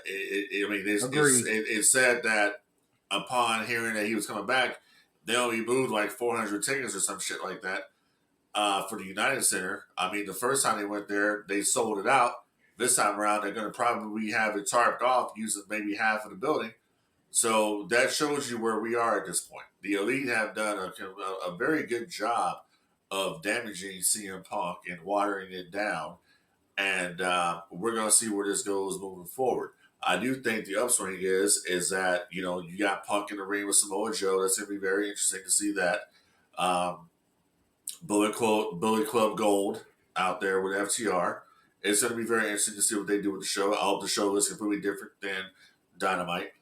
It's said that upon hearing that he was coming back, they only moved like 400 tickets or some shit like that for the United Center. I mean, the first time they went there, they sold it out. This time around, they're going to probably have it tarped off using maybe half of the building. So that shows you where we are at this point. The Elite have done a very good job of damaging CM Punk and watering it down. And we're going to see where this goes moving forward. I do think the upswing is that, you know, you got Punk in the ring with Samoa Joe. That's going to be very interesting to see that. Bullet Club Gold out there with FTR. It's going to be very interesting to see what they do with the show. I hope the show is completely different than Dynamite.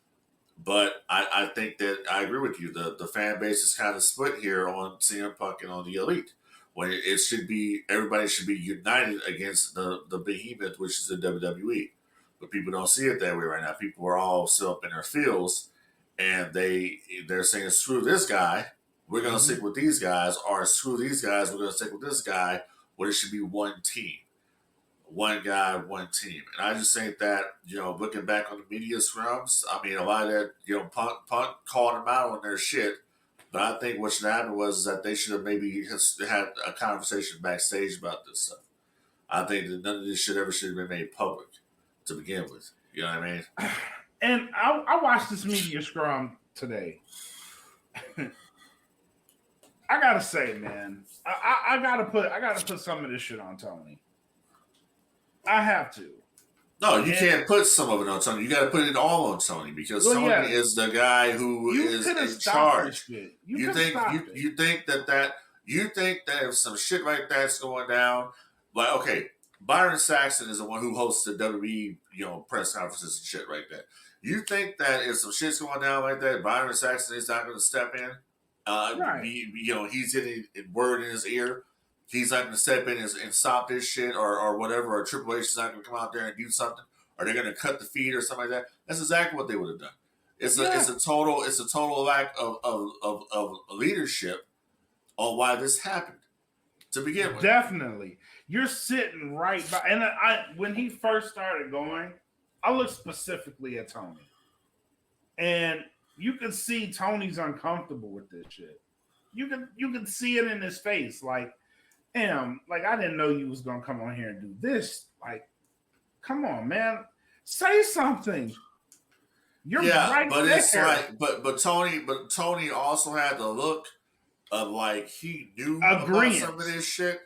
But I think that I agree with you. The fan base is kind of split here on CM Punk and on the Elite. When it should be, everybody should be united against the behemoth, which is the WWE. But people don't see it that way right now. People are all still up in their fields, and they're saying, screw this guy, we're going to stick with these guys, or screw these guys, we're going to stick with this guy, when it should be one team. One guy, one team. And I just think that, you know, looking back on the media scrums, I mean, a lot of that, you know, Punk called them out on their shit. But I think what should happen was that they should have maybe had a conversation backstage about this stuff. I think that none of this shit ever should have been made public to begin with. You know what I mean? And I watched this media scrum today. I gotta say, man, I gotta put some of this shit on Tony. I have to. No, you can't put some of it on Tony. You got to put it all on Tony because Tony is the guy who is in charge. You think that if some shit like that's going down, like okay, Byron Saxton is the one who hosts the WWE, you know, press conferences and shit like that. You think that if some shit's going down like that, Byron Saxton is not going to step in? Right. He's getting word in his ear. He's not going to step in and stop this shit or whatever, or Triple H is not going to come out there and do something, or they're going to cut the feed or something like that. That's exactly what they would have done. It's a total lack of leadership on why this happened to begin with. Definitely. You're sitting right by, and when he first started going, I looked specifically at Tony. And you can see Tony's uncomfortable with this shit. You can see it in his face, like, damn, like I didn't know you was gonna come on here and do this. Like, come on, man, say something. You're right but there. It's like, but Tony also had the look of like he knew about some of this shit,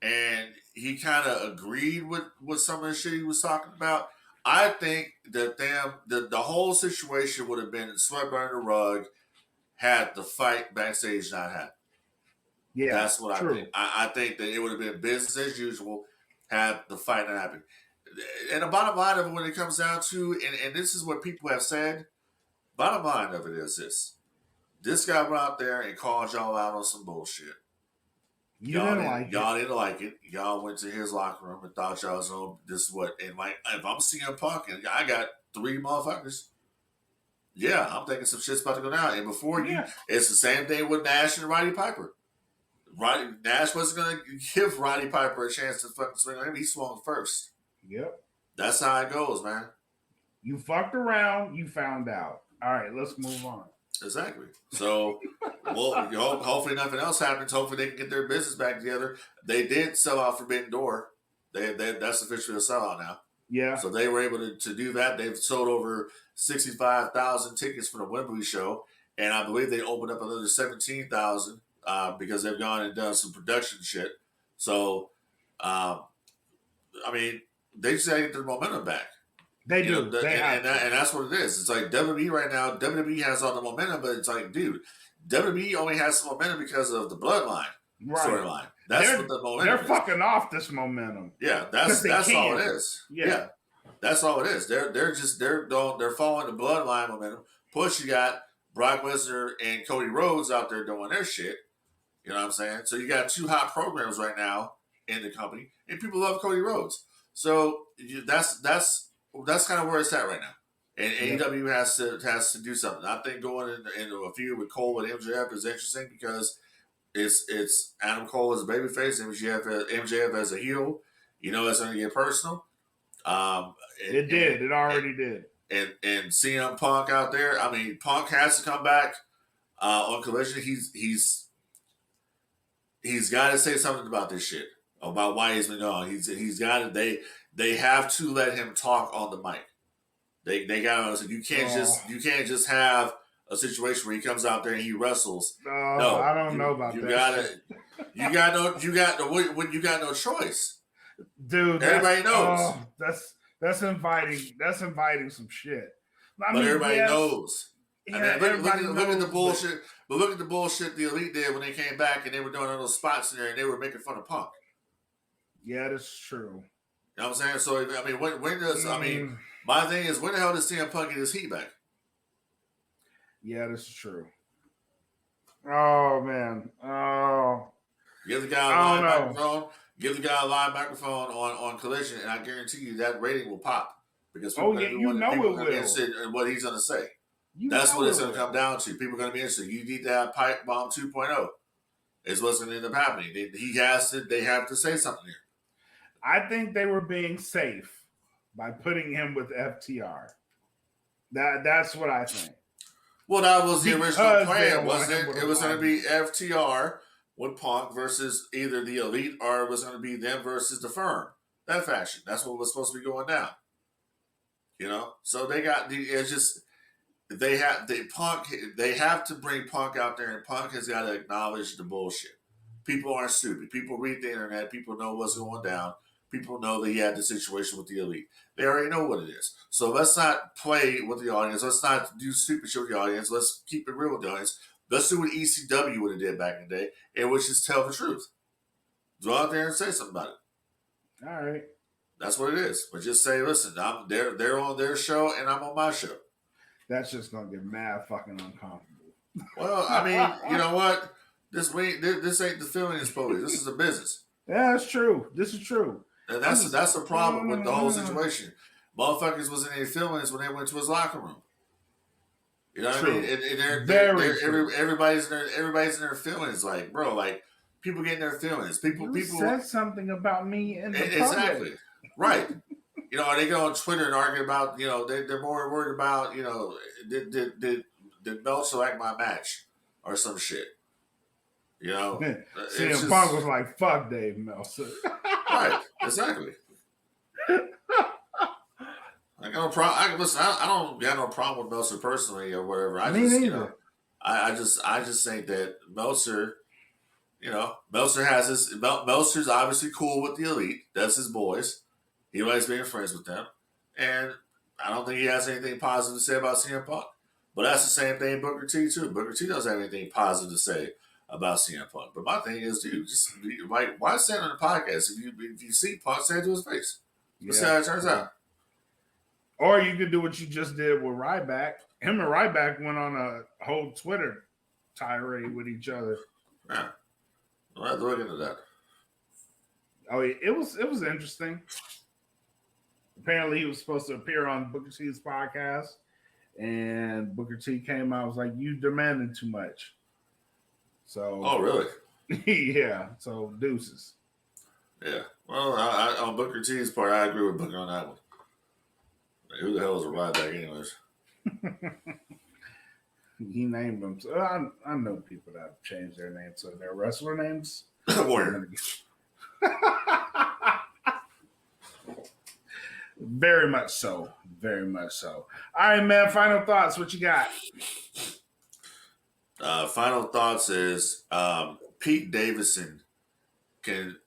and he kind of agreed with some of the shit he was talking about. I think that the whole situation would have been swept under the rug had the fight backstage not happened. Yeah, that's what I think. I think that it would have been business as usual had the fight not happened. And the bottom line of it, when it comes down to, and this is what people have said, bottom line of it is this. This guy went out there and called y'all out on some bullshit. Y'all didn't like it. Y'all went to his locker room and thought y'all was on this what. And like, if I'm CM Punk and I got 3 motherfuckers, yeah, I'm thinking some shit's about to go down. And before it's the same thing with Nash and Roddy Piper. Nash wasn't going to give Roddy Piper a chance to fucking swing on him. He swung first. Yep. That's how it goes, man. You fucked around. You found out. All right, let's move on. Exactly. So, hopefully nothing else happens. Hopefully they can get their business back together. They did sell out Forbidden Door. That's officially a sellout now. Yeah. So they were able to do that. They've sold over 65,000 tickets for the Wembley show, and I believe they opened up another 17,000 because they've gone and done some production shit. So, I mean, they just got to get their momentum back. They do. And that's what it is. It's like WWE right now. WWE has all the momentum, but it's like, dude, WWE only has some momentum because of the Bloodline storyline. That's what the momentum they're is. fucking off this momentum. Yeah, that's all it is. Yeah. That's all it is. They're following the Bloodline momentum. Plus, you got Brock Lesnar and Cody Rhodes out there doing their shit. You know what I'm saying? So you got 2 hot programs right now in the company, and people love Cody Rhodes. So that's kind of where it's at right now. And AEW has to do something. I think going into a feud with Cole and MJF is interesting because it's Adam Cole as a babyface, MJF as a heel. You know it's going to get personal. It already did. And CM Punk out there. I mean, Punk has to come back on Collision. He's got to say something about this shit, about why he's been gone. He's got to. They have to let him talk on the mic. They got to. You can't just have a situation where he comes out there and he wrestles. No, I don't know about that. You got no choice, dude. Everybody knows. That's inviting some shit. But everybody knows. Yeah, I mean, look at the bullshit. But look at the bullshit the Elite did when they came back and they were doing all those spots in there and they were making fun of Punk. Yeah, that's true. You know what I'm saying? So I mean, when does my thing is when the hell does CM Punk get his heat back? Yeah, this is true. Oh man. Oh. Give the guy a live microphone. Give the guy a live microphone on Collision, and I guarantee you that rating will pop because people are interested in what he's going to say. That's what it's going to come down to. People are going to be interested. You need to have Pipe Bomb 2.0. Is what's going to end up happening. They have to say something here. I think they were being safe by putting him with FTR. That's what I think. Well, that was the original plan, wasn't it? It was going to be FTR with Punk versus either the Elite or it was going to be them versus the Firm. That faction. That's what was supposed to be going down. You know? So they have to bring Punk out there, and Punk has got to acknowledge the bullshit. People aren't stupid. People read the internet. People know what's going down. People know that he had the situation with the Elite. They already know what it is. So let's not play with the audience. Let's not do stupid shit with the audience. Let's keep it real with the audience. Let's do what ECW would have did back in the day, and which is tell the truth. Go out there and say something about it. All right. That's what it is. But just say, listen, they're on their show, and I'm on my show. That's just gonna get mad fucking uncomfortable. Well, I mean, you know what? This ain't the feelings police. This is a business. Yeah, that's true. This is true. And that's the problem with the whole situation. Motherfuckers was in their feelings when they went to his locker room. You know what I mean? And everybody's in their feelings. Like, bro, like people get in their feelings. People said something about me in the public. Exactly. Right. You know, they go on Twitter and argue about, you know, they're more worried about, you know, did Mel select my match or some shit. You know, CM Punk was like, "Fuck Dave Meltzer." Right, exactly. I got no problem. Listen, I don't got no problem with Meltzer personally or whatever. I just think that Meltzer, you know, Meltzer's obviously cool with the Elite. That's his boys. He likes being friends with them, and I don't think he has anything positive to say about CM Punk. But that's the same thing Booker T too. Booker T doesn't have anything positive to say about CM Punk. But my thing is, dude, just like, why say it on the podcast? If you see Punk, say it to his face. Let's see how it turns out. Or you could do what you just did with Ryback. Him and Ryback went on a whole Twitter tirade with each other. Yeah, I'll have to look into that. Oh, yeah, it was interesting. Apparently, he was supposed to appear on Booker T's podcast, and Booker T came out and was like, "You demanding too much." So, oh really? Yeah. So deuces. Yeah. Well, I on Booker T's part, I agree with Booker on that one. Like, who the hell is a Ryback, anyways? He named them. So I know people that have changed their names to their wrestler names. Warrior. Very much so. Very much so. All right, man. Final thoughts. What you got? Final thoughts is Pete Davidson can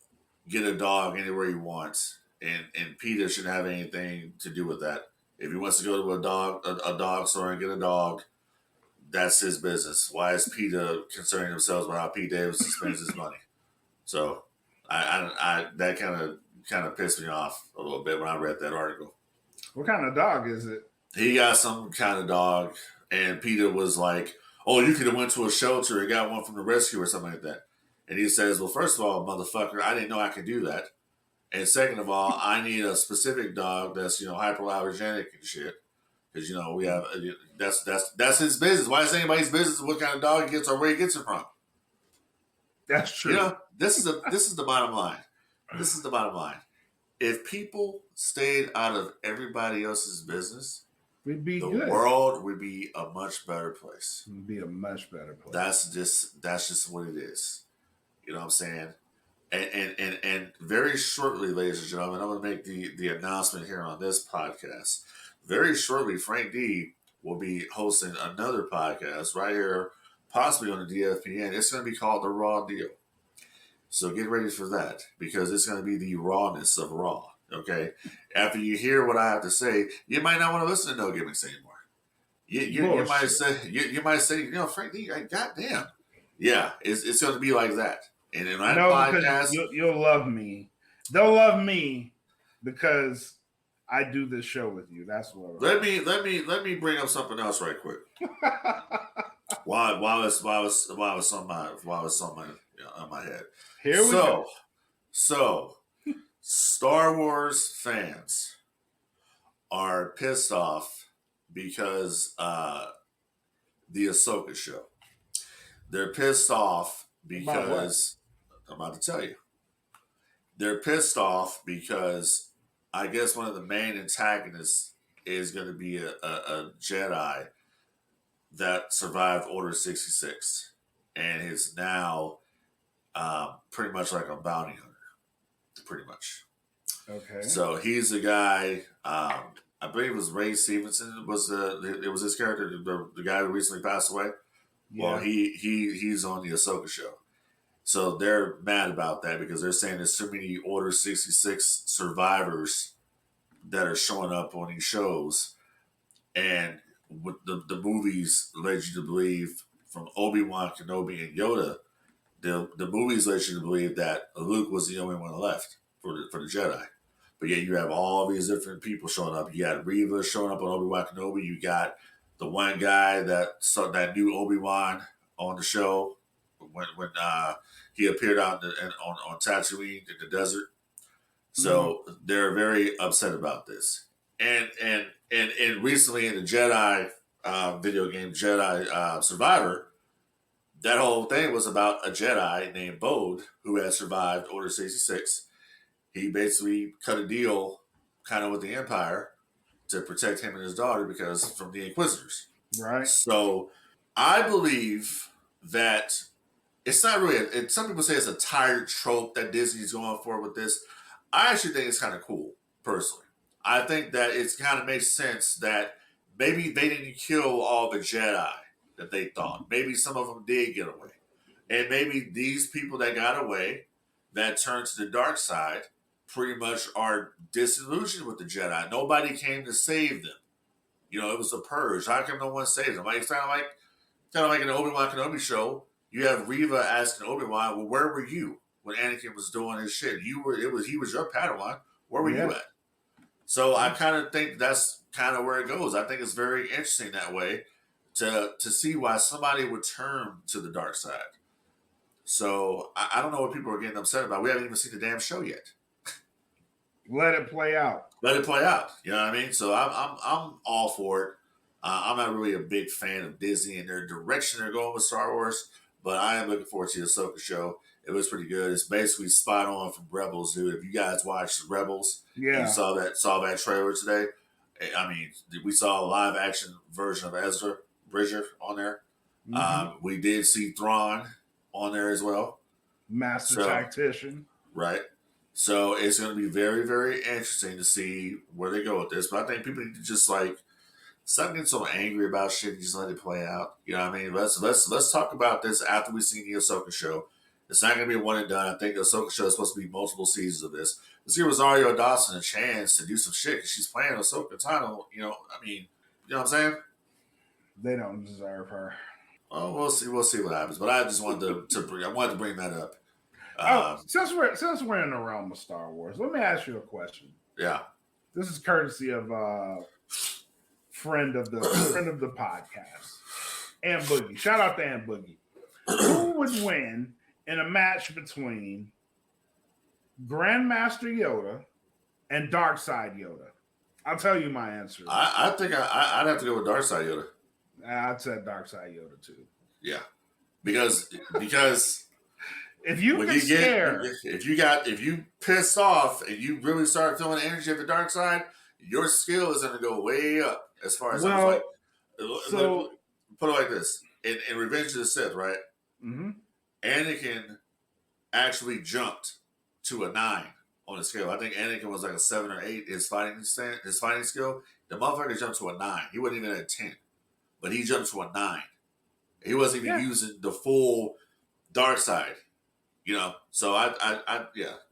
get a dog anywhere he wants, and Peter shouldn't have anything to do with that. If he wants to go to a dog store and get a dog, that's his business. Why is Peter concerning himself about how Pete Davidson spends his money? So, I that kind of pissed me off a little bit when I read that article. What kind of dog is it? He got some kind of dog, and Peter was like, "Oh, you could have went to a shelter and got one from the rescue or something like that." And he says, "Well, first of all, motherfucker, I didn't know I could do that. And second of all, I need a specific dog that's hypoallergenic and shit, because we have that's his business. Why is anybody's business what kind of dog he gets or where he gets it from? That's true. This is the bottom line. This is the bottom line. If people stayed out of everybody else's business, we'd be the good. world would be a much better place. It'd be a much better place. That's just what it is. You know what I'm saying? And very shortly, ladies and gentlemen, I'm going to make the announcement here on this podcast. Very shortly, Frank D will be hosting another podcast right here, possibly on the DFPN. It's going to be called The Raw Deal. So get ready for that, because it's going to be the rawness of Raw. Okay? After you hear what I have to say, you might not want to listen to No Gimmicks anymore. You might say, Frank D, goddamn. Yeah, it's going to be like that. And in that podcast, you'll love me. They'll love me because I do this show with you. That's what. Let me bring up something else right quick. while it's on my head. Here we go. So Star Wars fans are pissed off because the Ahsoka show. They're pissed off because I'm about to tell you. They're pissed off because I guess one of the main antagonists is going to be a Jedi that survived Order 66 and is now pretty much like a bounty hunter. Pretty much. Okay. So he's the guy. I believe it was Ray Stevenson. It was his character, the guy who recently passed away. Yeah. Well, he's on the Ahsoka show. So they're mad about that because they're saying there's so many Order 66 survivors that are showing up on these shows. And what the movies led you to believe, from Obi-Wan Kenobi and Yoda, the movies led you to believe that Luke was the only one left for the Jedi. But yet you have all these different people showing up. You got Reva showing up on Obi-Wan Kenobi. You got the one guy that knew Obi-Wan on the show when he appeared out on Tatooine in the desert. So they're very upset about this. And recently in the Jedi video game Jedi Survivor, that whole thing was about a Jedi named Bode who had survived Order 66. He basically cut a deal kind of with the Empire to protect him and his daughter because from the Inquisitors. Right. So I believe that it's not really, some people say it's a tired trope that Disney's going for with this. I actually think it's kind of cool, personally. I think that it kind of makes sense that maybe they didn't kill all the Jedi that they thought. Maybe some of them did get away. And maybe these people that got away, that turned to the dark side, pretty much are disillusioned with the Jedi. Nobody came to save them. It was a purge. How come no one saved them? It's kind of like an Obi-Wan Kenobi show. You have Reva asking Obi-Wan, well, where were you when Anakin was doing his shit? He was your Padawan. Where were you at? So I kind of think that's kind of where it goes. I think it's very interesting that way to see why somebody would turn to the dark side. So I don't know what people are getting upset about. We haven't even seen the damn show yet. Let it play out. Let it play out. You know what I mean? So I'm all for it. I'm not really a big fan of Disney and their direction they're going with Star Wars, but I am looking forward to the Ahsoka show. It was pretty good. It's basically spot on from Rebels, dude. If you guys watched Rebels, you saw that trailer today. I mean, we saw a live action version of Ezra Bridger on there. Mm-hmm. We did see Thrawn on there as well. Master tactician. Right. So it's going to be very, very interesting to see where they go with this. But I think people need to just like stop getting so angry about shit and just let it play out. You know what I mean? Let's talk about this after we see the Ahsoka show. It's not going to be a one and done. I think the Ahsoka show is supposed to be multiple seasons of this. Let's give Rosario Dawson a chance to do some shit because she's playing Ahsoka Tano. You know, I mean, you know what I'm saying? They don't deserve her. Oh, we'll see. We'll see what happens. But I just wanted to bring that up. Since we're in the realm of Star Wars, let me ask you a question. Yeah. This is courtesy of friend of the podcast, Aunt Boogie. Shout out to Aunt Boogie. Who would win in a match between Grandmaster Yoda and Dark Side Yoda? I'll tell you my answer. I think I'd have to go with Dark Side Yoda. I'd say Dark Side Yoda too. Yeah, because if you piss off and you really start feeling energy of the dark side, your skill is going to go way up. As far as put it like this: in Revenge of the Sith, right? Mm-hmm. Anakin actually jumped to a 9 on the scale. I think Anakin was like a 7 or 8. His fighting skill. The motherfucker jumped to a 9. He wasn't even at a 10, but he jumped to a 9. He wasn't even using the full dark side, you know. So I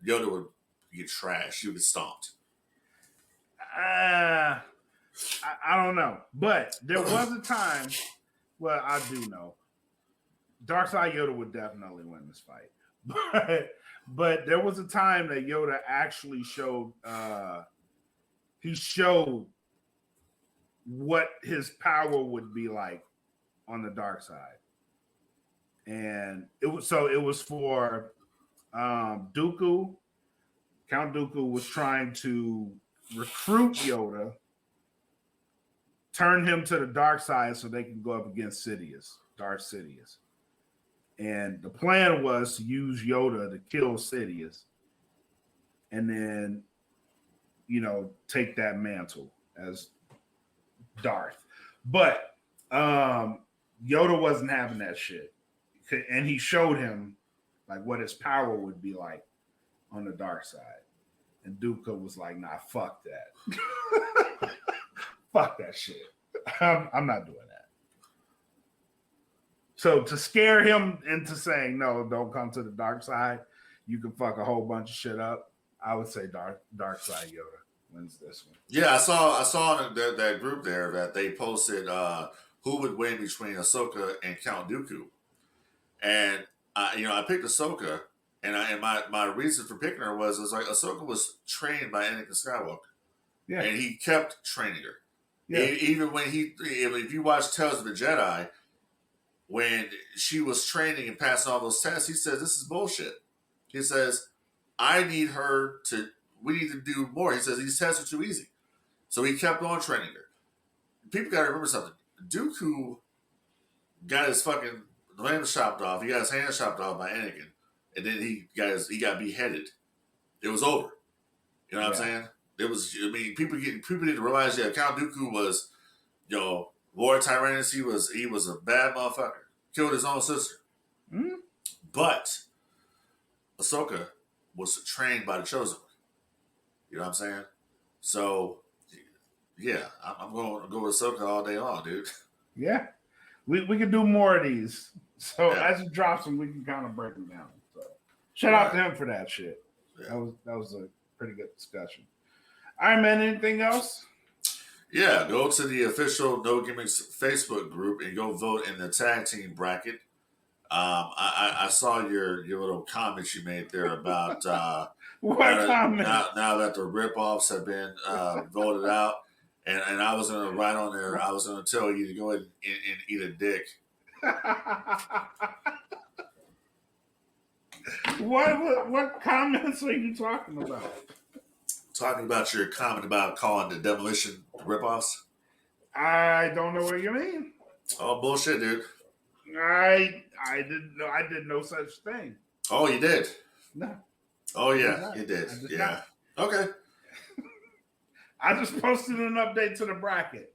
Yoda would get trashed. He would get stomped. I don't know, but there was a time. Well, I do know. Dark Side Yoda would definitely win this fight, but there was a time that Yoda actually showed. He showed what his power would be like on the dark side, and it was for Dooku. Count Dooku was trying to recruit Yoda, turn him to the dark side so they can go up against Darth Sidious. And the plan was to use Yoda to kill Sidious and then, take that mantle as Darth. But Yoda wasn't having that shit. And he showed him like what his power would be like on the dark side. And Dooku was like, nah, fuck that. Fuck that shit. I'm not doing that. So to scare him into saying, no, don't come to the dark side, you can fuck a whole bunch of shit up, I would say Dark Side Yoda wins this one. Yeah, I saw in that group there that they posted who would win between Ahsoka and Count Dooku. And, I picked Ahsoka. And my reason for picking her was like Ahsoka was trained by Anakin Skywalker, and he kept training her. Yeah. Even when if you watch Tales of the Jedi, when she was training and passing all those tests, he says this is bullshit. He says we need to do more. He says these tests are too easy, so he kept on training her. People got to remember something. Dooku got his fucking limbs chopped off. He got his hands chopped off by Anakin. And then he got beheaded. It was over. You know what I'm saying? It was. I mean, people need to realize that Count Dooku was, Lord Tyrannus. He was a bad motherfucker. Killed his own sister. Mm-hmm. But Ahsoka was trained by the Chosen One. You know what I'm saying? So, yeah, I'm going to go with Ahsoka all day long, dude. Yeah, we can do more of these. So as it drops them, we can kind of break them down. Shout out to him for that shit. Yeah. That was a pretty good discussion. All right, man. Anything else? Yeah, go to the official No Gimmicks Facebook group and go vote in the tag team bracket. I saw your little comments you made there about what comment? Now that the ripoffs have been voted out, and I was going to write on there. I was going to tell you to go ahead and eat a dick. What comments are you talking about? Talking about your comment about calling the Demolition ripoffs. I don't know what you mean. Oh, bullshit, dude. I didn't know. I did no such thing. Oh, you did? No. Oh yeah, you did. Yeah. Not. Okay. I just posted an update to the bracket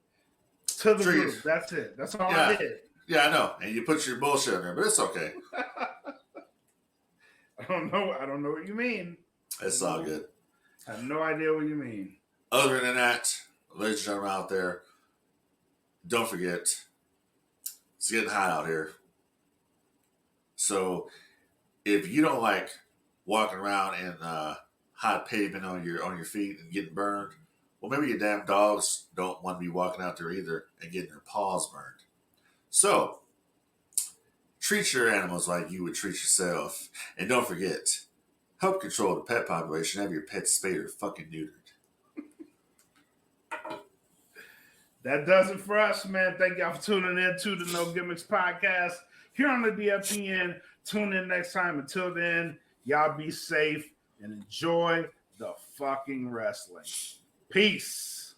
to the group. That's it. That's all I did. Yeah, I know. And you put your bullshit in there, but it's okay. I don't know what you mean. It's all good. I have no idea what you mean. Other than that, ladies and gentlemen out there, don't forget, it's getting hot out here. So if you don't like walking around in hot pavement on your feet and getting burned, well, maybe your damn dogs don't want to be walking out there either and getting their paws burned. So treat your animals like you would treat yourself, and don't forget, help control the pet population. Have your pets spayed or fucking neutered. That does it for us, man. Thank y'all for tuning in to the No Gimmicks podcast here on the DFPN. Tune in next time. Until then, y'all be safe and enjoy the fucking wrestling. Peace.